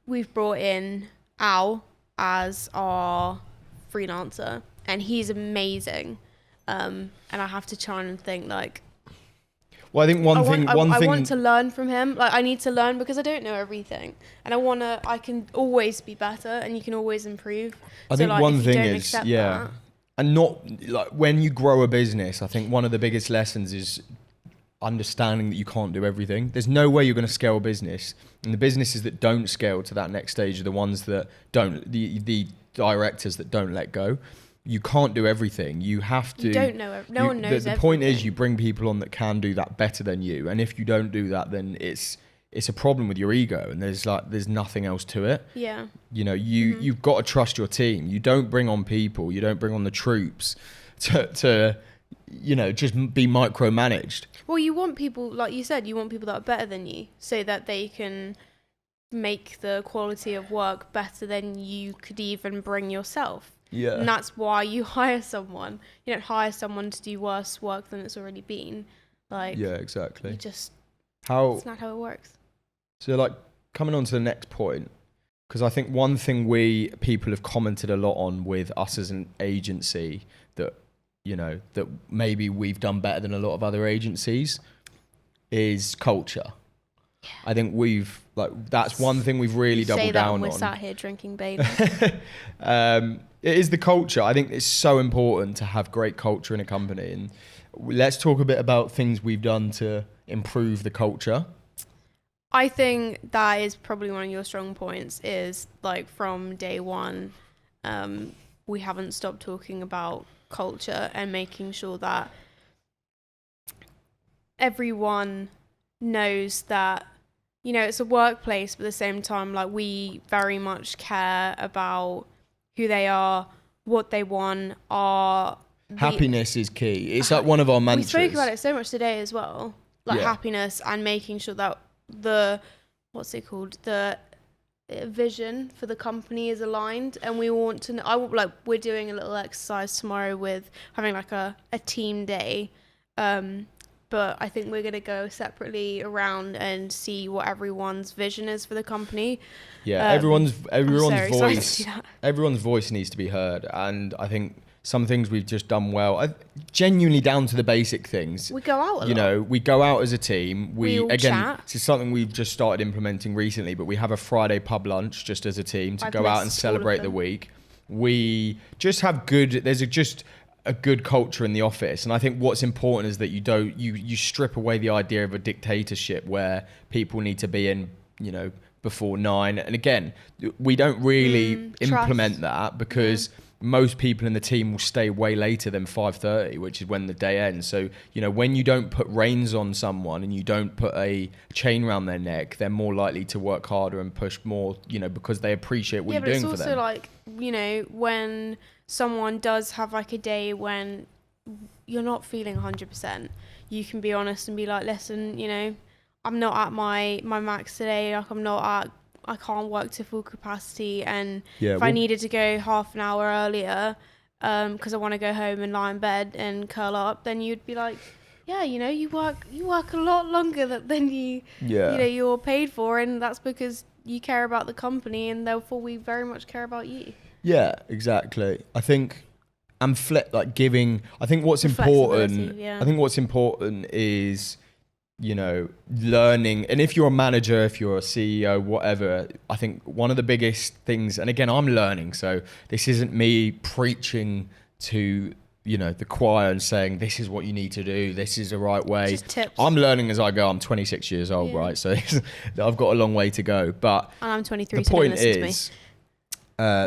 [SPEAKER 2] we've brought in Al as our freelancer, and he's amazing. And I have to try and think
[SPEAKER 1] well, I think I
[SPEAKER 2] want to learn from him. I need to learn, because I don't know everything, and I can always be better, and you can always improve.
[SPEAKER 1] I think one thing is, and not when you grow a business, I think one of the biggest lessons is understanding that you can't do everything. There's no way you're going to scale a business, and the businesses that don't scale to that next stage are the ones that don't, the directors that don't let go. You can't do everything. You have to.
[SPEAKER 2] You don't know. No one knows
[SPEAKER 1] the point is, you bring people on that can do that better than you, and if you don't do that, then it's a problem with your ego, and there's nothing else to it.
[SPEAKER 2] Yeah.
[SPEAKER 1] You've got to trust your team. You don't bring on people. You don't bring on the troops to just be micromanaged.
[SPEAKER 2] Well, you want people, like you said, you want people that are better than you, so that they can make the quality of work better than you could even bring yourself.
[SPEAKER 1] Yeah.
[SPEAKER 2] And that's why you hire someone. You don't hire someone to do worse work than it's already been.
[SPEAKER 1] Yeah, exactly.
[SPEAKER 2] It's not how it works.
[SPEAKER 1] So coming on to the next point, because I think one thing people have commented a lot on with us as an agency that maybe we've done better than a lot of other agencies is culture.
[SPEAKER 2] Yeah.
[SPEAKER 1] I think that's one thing we've really doubled down on.
[SPEAKER 2] We're sat here drinking Baileys.
[SPEAKER 1] It is the culture. I think it's so important to have great culture in a company. And let's talk a bit about things we've done to improve the culture.
[SPEAKER 2] I think that is probably one of your strong points, is from day one, we haven't stopped talking about culture and making sure that everyone knows that it's a workplace, but at the same time we very much care about who they are, what they want.
[SPEAKER 1] Happiness is key. It's one of our mantras.
[SPEAKER 2] We spoke about it so much today as well, happiness, and making sure that the vision for the company is aligned, and we want to know, we're doing a little exercise tomorrow with having like a team day, but I think we're going to go separately around and see what everyone's vision is for the company.
[SPEAKER 1] Yeah, everyone's voice needs to be heard, and I think some things we've just done well. Genuinely down to the basic things.
[SPEAKER 2] We go out a lot.
[SPEAKER 1] We go out as a team.
[SPEAKER 2] We all chat.
[SPEAKER 1] It's something we've just started implementing recently, but we have a Friday pub lunch just as a team to go out and celebrate the week. We just have just a good culture in the office, and I think what's important is that you strip away the idea of a dictatorship where people need to be in, before 9. And again, we don't really implement that because most people in the team will stay way later than 5:30, which is when the day ends. So, when you don't put reins on someone and you don't put a chain around their neck, they're more likely to work harder and push more, because they appreciate what you're doing for them.
[SPEAKER 2] Yeah, but it's also when someone does have like a day when you're not feeling 100%, you can be honest and be like, listen, I'm not at my max today. I can't work to full capacity, and if I needed to go half an hour earlier because I want to go home and lie in bed and curl up, then you'd be like, yeah, you work a lot longer than you're paid for, and that's because you care about the company, and therefore we very much care about you.
[SPEAKER 1] Yeah, exactly. I think I think what's important.
[SPEAKER 2] Yeah.
[SPEAKER 1] I think what's important is learning. And if you're a manager, if you're a CEO, whatever, I think one of the biggest things, and again, I'm learning, so this isn't me preaching to, the choir and saying, this is what you need to do, this is the right way.
[SPEAKER 2] Just tips.
[SPEAKER 1] I'm learning as I go. I'm 26 years old, right? So I've got a long way to go. But
[SPEAKER 2] and I'm 23, so don't listen to me.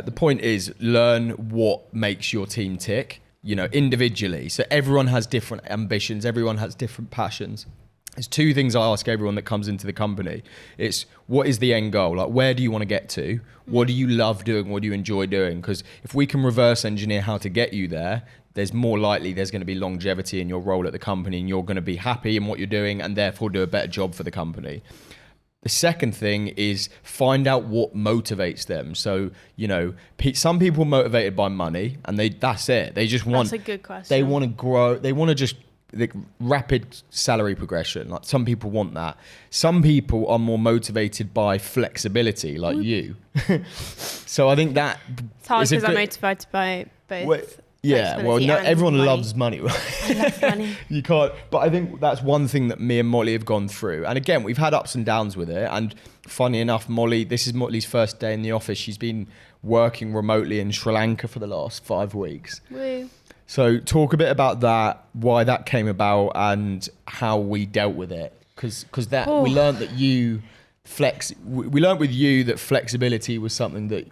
[SPEAKER 1] The point is, learn what makes your team tick, individually. So everyone has different ambitions. Everyone has different passions. There's 2 things I ask everyone that comes into the company. It's, what is the end goal? Like, where do you want to get to? What do you love doing? What do you enjoy doing? Because if we can reverse engineer how to get you there, there's more likely there's going to be longevity in your role at the company, and you're going to be happy in what you're doing and therefore do a better job for the company. The second thing is find out what motivates them. So, some people are motivated by money, and that's it. They just want...
[SPEAKER 2] That's a good question.
[SPEAKER 1] They want to grow. They want to just... the rapid salary progression. Like, some people want that. Some people are more motivated by flexibility, like you. So I think that
[SPEAKER 2] it's hard because I'm motivated by both.
[SPEAKER 1] Everyone loves money.
[SPEAKER 2] I love money.
[SPEAKER 1] You can't. But I think that's one thing that me and Molly have gone through. And again, we've had ups and downs with it. And funny enough, this is Molly's first day in the office. She's been working remotely in Sri Lanka for the last 5 weeks.
[SPEAKER 2] Woo.
[SPEAKER 1] So talk a bit about that, why that came about, and how we dealt with it. Because we learned that we learned with you that flexibility was something that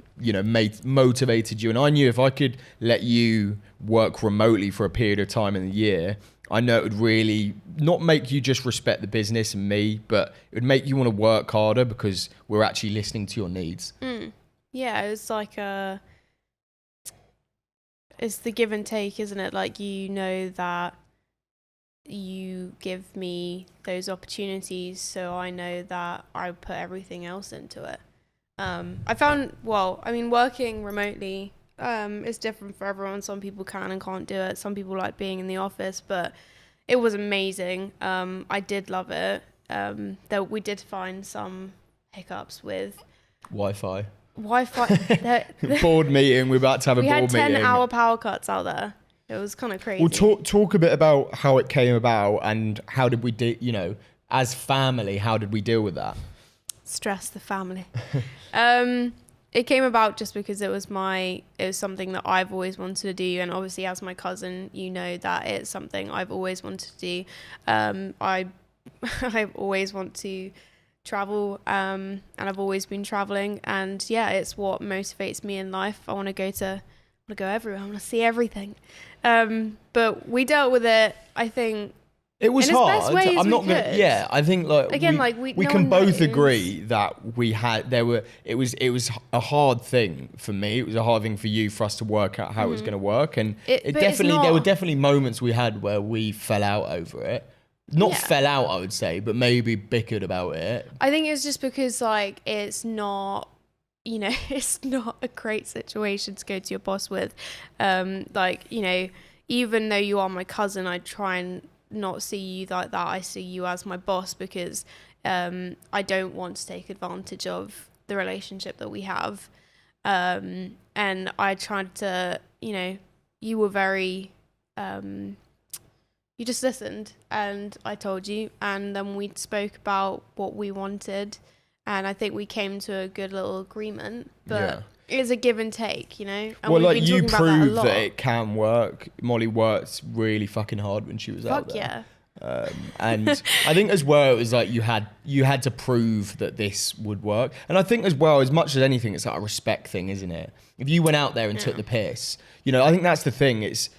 [SPEAKER 1] motivated you. And I knew if I could let you work remotely for a period of time in the year, I know it would really not make you just respect the business and me, but it would make you want to work harder because we're actually listening to your needs.
[SPEAKER 2] Yeah, it's like it's the give and take, isn't it? Like, that you give me those opportunities, so I know that I put everything else into it. I found, working remotely is different for everyone. Some people can and can't do it. Some people like being in the office, but it was amazing. I did love it. Though we did find some hiccups with
[SPEAKER 1] Wi-Fi.
[SPEAKER 2] Board
[SPEAKER 1] meeting. We're about to have a board meeting.
[SPEAKER 2] We had 10-hour power cuts out there. It was kind of crazy.
[SPEAKER 1] Well, talk a bit about how it came about and how did we as family, how did we deal with that?
[SPEAKER 2] Stress the family. It came about just because it was something that I've always wanted to do, and obviously as my cousin, that it's something I've always wanted to do. I've always want to travel, and I've always been traveling, and it's what motivates me in life. I want to go everywhere. I want to see everything. But we dealt with it, I think,
[SPEAKER 1] it was
[SPEAKER 2] in
[SPEAKER 1] hard.
[SPEAKER 2] As best ways
[SPEAKER 1] I'm not
[SPEAKER 2] we
[SPEAKER 1] gonna.
[SPEAKER 2] could.
[SPEAKER 1] Yeah, I think we can both
[SPEAKER 2] knows.
[SPEAKER 1] agree that it was a hard thing for me. It was a hard thing for you, for us to work out how it was going to work, and there were definitely moments we had where we fell out over it. Not fell out, I would say, but maybe bickered about it.
[SPEAKER 2] I think it's just because it's not you know, it's not a great situation to go to your boss with. Like, you know, even though you are my cousin, I try and not see you like that. I see you as my boss because I don't want to take advantage of the relationship that we have. And I tried to, you know, you were very, you just listened and I told you, and then we spoke about what we wanted, and I think we came to a good little agreement, but it's a give and take, you know. And
[SPEAKER 1] well, like, you proved that it can work. Molly worked really fucking hard when she was out there.
[SPEAKER 2] Yeah.
[SPEAKER 1] And I think as well, it was like you had to prove that this would work. And I think as well, as much as anything, it's like a respect thing, isn't it? If you went out there and took the piss, you know, I think that's the thing. It's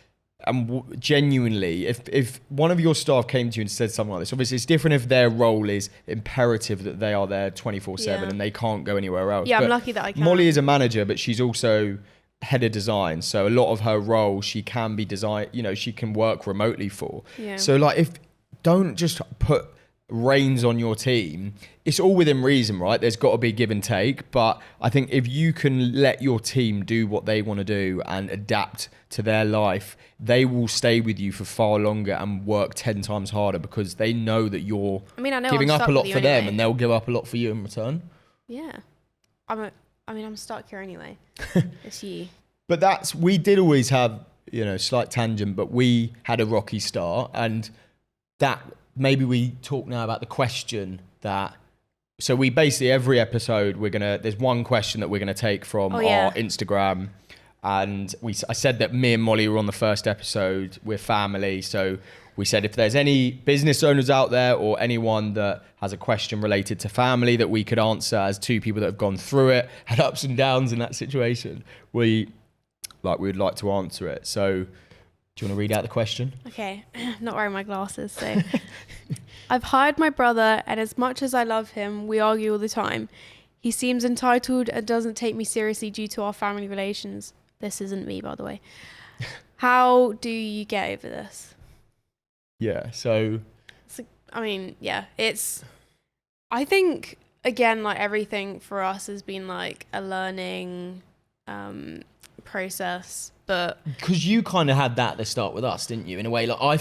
[SPEAKER 1] genuinely, if one of your staff came to you and said something like this, obviously it's different if their role is imperative that they are there 24/7 and they can't go anywhere else.
[SPEAKER 2] Yeah,
[SPEAKER 1] but
[SPEAKER 2] I'm lucky that I can.
[SPEAKER 1] Molly is a manager, but she's also head of design, so a lot of her role she can be design, you know, she can work remotely for. So like, if don't just put reins on your team. It's all within reason, right? There's got to be give and take, but I think if you can let your team do what they want to do and adapt to their life, they will stay with you for far longer and work 10 times harder because they know that you're giving up a lot for them and they'll give up a lot for you in return.
[SPEAKER 2] Yeah. I'm stuck here anyway. It's you.
[SPEAKER 1] But we did always have, you know, slight tangent, but we had a rocky start, and that maybe we talk now about the question that, so we basically every episode there's one question that we're gonna take from our Instagram, and I said that me and Molly were on the first episode, we're family, so we said if there's any business owners out there or anyone that has a question related to family that we could answer as two people that have gone through it, had ups and downs in that situation, we'd like to answer it. So do you want to read out the question?
[SPEAKER 2] Okay, not wearing my glasses, so. I've hired my brother, and as much as I love him, we argue all the time. He seems entitled and doesn't take me seriously due to our family relations. This isn't me, by the way. How do you get over this?
[SPEAKER 1] Yeah, so...
[SPEAKER 2] I think, again, like everything for us has been like a learning process, but... Because
[SPEAKER 1] you kind of had that at the start with us, didn't you? In a way, like I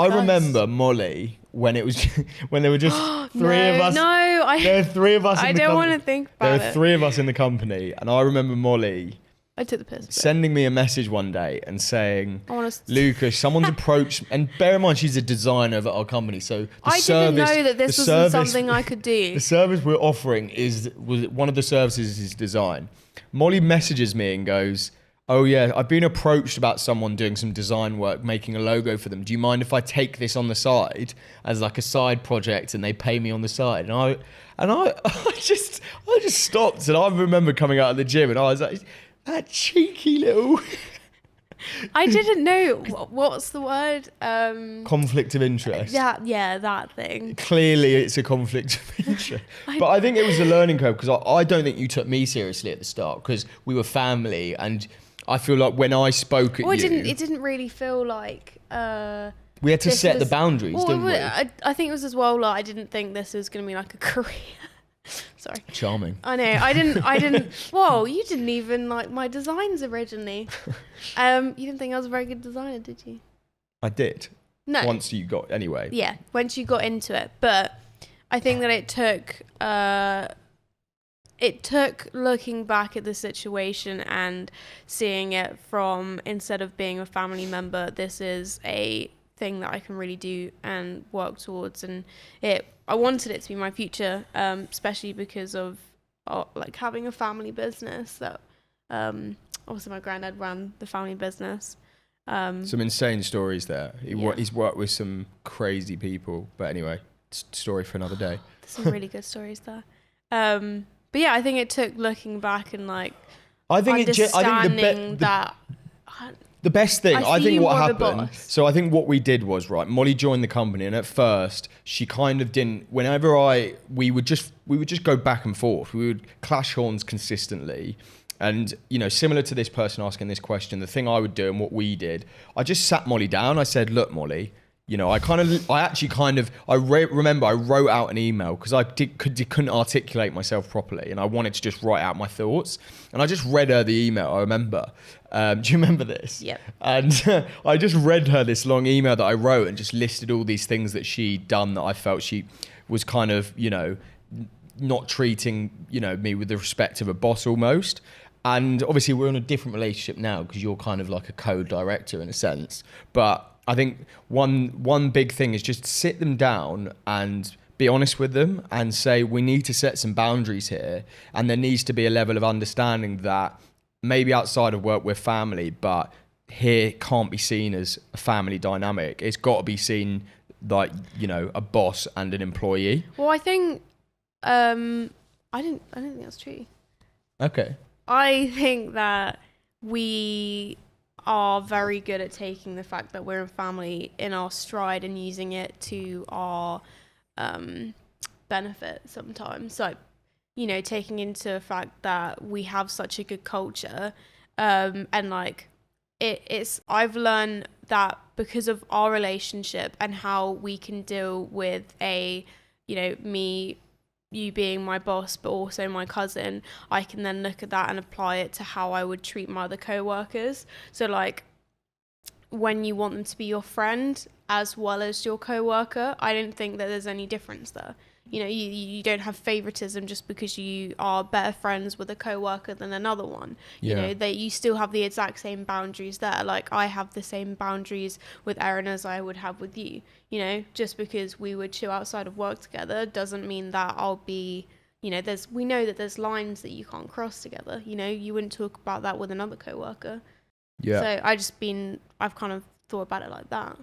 [SPEAKER 1] remember Molly when it was when there were just three of us. There were three of us.
[SPEAKER 2] I don't want to think about it.
[SPEAKER 1] There were three of us in the company, and I remember Molly.
[SPEAKER 2] I took the piss.
[SPEAKER 1] Sending me a message one day and saying, Lucas, someone's approached, and bear in mind she's a designer at our company, so
[SPEAKER 2] I didn't know that this wasn't something I could do.
[SPEAKER 1] The service we're offering was one of the services is design. Molly messages me and goes, oh yeah, I've been approached about someone doing some design work, making a logo for them. Do you mind if I take this on the side as like a side project and they pay me on the side? And I just stopped, and I remember coming out of the gym and I was like, that cheeky little...
[SPEAKER 2] I didn't know, what's the word?
[SPEAKER 1] Conflict of interest.
[SPEAKER 2] That thing.
[SPEAKER 1] Clearly it's a conflict of interest. But I think it was a learning curve because I don't think you took me seriously at the start because we were family, and I feel like when I spoke at you...
[SPEAKER 2] It didn't really feel like...
[SPEAKER 1] we had to set the boundaries, didn't we?
[SPEAKER 2] I think it was as well, like, I didn't think this was going to be like a career. Sorry.
[SPEAKER 1] Charming.
[SPEAKER 2] I know. I didn't. Whoa, you didn't even like my designs originally. You didn't think I was a very good designer, did you?
[SPEAKER 1] I did.
[SPEAKER 2] No.
[SPEAKER 1] Once you got, anyway.
[SPEAKER 2] Yeah, once you got into it. But I think that it took looking back at the situation and seeing it from, instead of being a family member, this is a thing that I can really do and work towards, and I wanted it to be my future, especially because of like having a family business that obviously my granddad ran the family business.
[SPEAKER 1] Some insane stories there. He's worked with some crazy people, but anyway, story for another day.
[SPEAKER 2] There's some really good stories there. But yeah, I think it took looking back and like understanding that.
[SPEAKER 1] The best thing, I think what happened, so I think what we did was, right, Molly joined the company, and at first she kind of didn't, we would just go back and forth. We would clash horns consistently. And, you know, similar to this person asking this question, the thing I would do and what we did, I just sat Molly down. I said, look, Molly, remember I wrote out an email because I couldn't articulate myself properly, and I wanted to just write out my thoughts. And I just read her the email. I remember. Do you remember this?
[SPEAKER 2] Yep.
[SPEAKER 1] And I just read her this long email that I wrote and just listed all these things that she'd done that I felt she was kind of, not treating, me with the respect of a boss almost. And obviously we're in a different relationship now because you're kind of like a co-director in a sense. But I think one big thing is just sit them down and be honest with them and say, we need to set some boundaries here. And there needs to be a level of understanding that maybe outside of work we're family, but here can't be seen as a family dynamic. It's got to be seen like, a boss and an employee.
[SPEAKER 2] Well, I think, I don't think that's true.
[SPEAKER 1] Okay.
[SPEAKER 2] I think that we are very good at taking the fact that we're a family in our stride and using it to our benefit sometimes. So, taking into the fact that we have such a good culture, and like it's I've learned that because of our relationship and how we can deal with you being my boss, but also my cousin, I can then look at that and apply it to how I would treat my other co-workers. So like when you want them to be your friend as well as your co-worker, I don't think that there's any difference there. You don't have favoritism just because you are better friends with a co-worker than another one. You still have the exact same boundaries there. Like I have the same boundaries with Erin as I would have with you. Just because we would chill outside of work together doesn't mean that I'll be, we know that there's lines that you can't cross together. You wouldn't talk about that with another co-worker.
[SPEAKER 1] Yeah.
[SPEAKER 2] So I've kind of thought about it like that.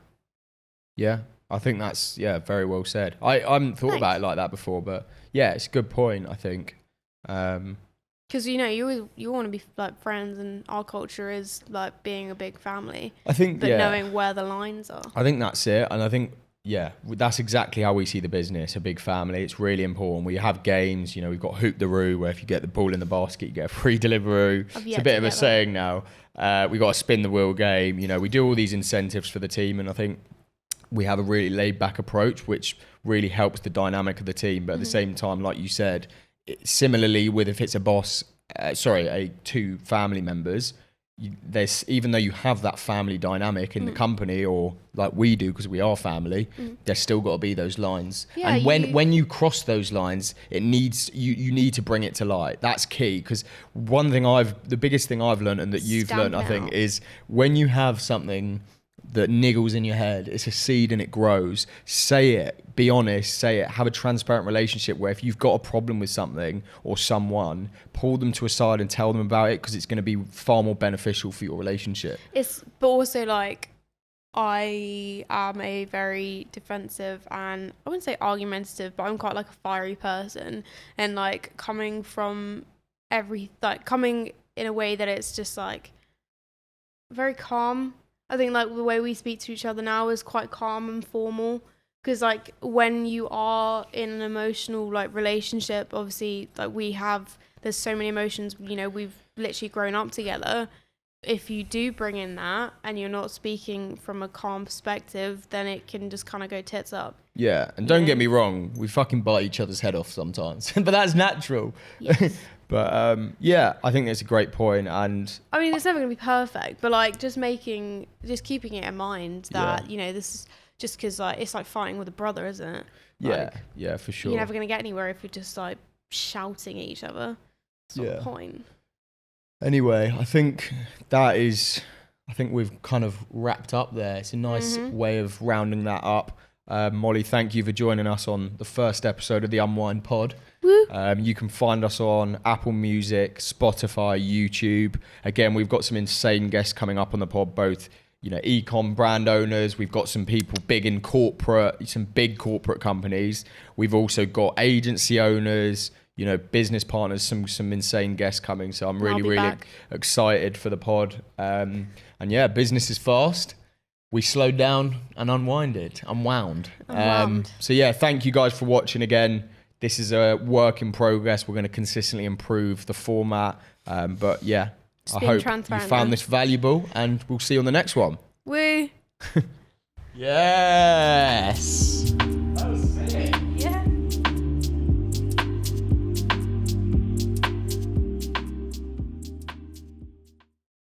[SPEAKER 1] Yeah. I think that's, very well said. I haven't thought about it like that before, but yeah, it's a good point, I think.
[SPEAKER 2] Because, you want to be like friends, and our culture is like being a big family.
[SPEAKER 1] I think,
[SPEAKER 2] but knowing where the lines are.
[SPEAKER 1] I think that's it. And I think, that's exactly how we see the business, a big family. It's really important. We have games, we've got Hoop the Roo, where if you get the ball in the basket, you get a free Deliveroo. It's a bit of a saying now. We've got a spin the wheel game. We do all these incentives for the team, and I think we have a really laid back approach, which really helps the dynamic of the team. But at the same time, like you said, similarly with if it's a boss, two family members, there's, even though you have that family dynamic in the company, or like we do because we are family, there's still got to be those lines. Yeah, and when you cross those lines, it needs you need to bring it to light. That's key, because the biggest thing I've learned, and that you've learned, I think, is when you have something that niggles in your head, it's a seed and it grows. Say it, be honest, say it, have a transparent relationship where if you've got a problem with something or someone, pull them to a side and tell them about it, because it's going to be far more beneficial for your relationship.
[SPEAKER 2] But also like, I am a very defensive and I wouldn't say argumentative, but I'm quite like a fiery person, and like coming in a way that it's just like very calm. I think like the way we speak to each other now is quite calm and formal, because like when you are in an emotional like relationship, obviously like there's so many emotions, we've literally grown up together. If you do bring in that and you're not speaking from a calm perspective, then it can just kind of go tits up.
[SPEAKER 1] Yeah, and don't get me wrong, we fucking bite each other's head off sometimes, but that's natural. Yes. But I think that's a great point. And
[SPEAKER 2] I mean, it's never going to be perfect, but like just keeping it in mind that, this is just because like, it's like fighting with a brother, isn't it? Like,
[SPEAKER 1] yeah, for sure.
[SPEAKER 2] You're never going to get anywhere if you're just like shouting at each other. That's not the point.
[SPEAKER 1] Anyway, I think we've kind of wrapped up there. It's a nice way of rounding that up. Molly, thank you for joining us on the first episode of the Unwind Pod. You can find us on Apple Music, Spotify, YouTube. Again, we've got some insane guests coming up on the pod, both e-com brand owners. We've got some people big in some big corporate companies. We've also got agency owners, business partners, some insane guests coming. So I'm really excited for the pod. And business is fast. We slowed down and unwound. So thank you guys for watching again. This is a work in progress. We're going to consistently improve the format. But I hope you found this valuable, and we'll see you on the next one.
[SPEAKER 2] Woo!
[SPEAKER 3] Yes.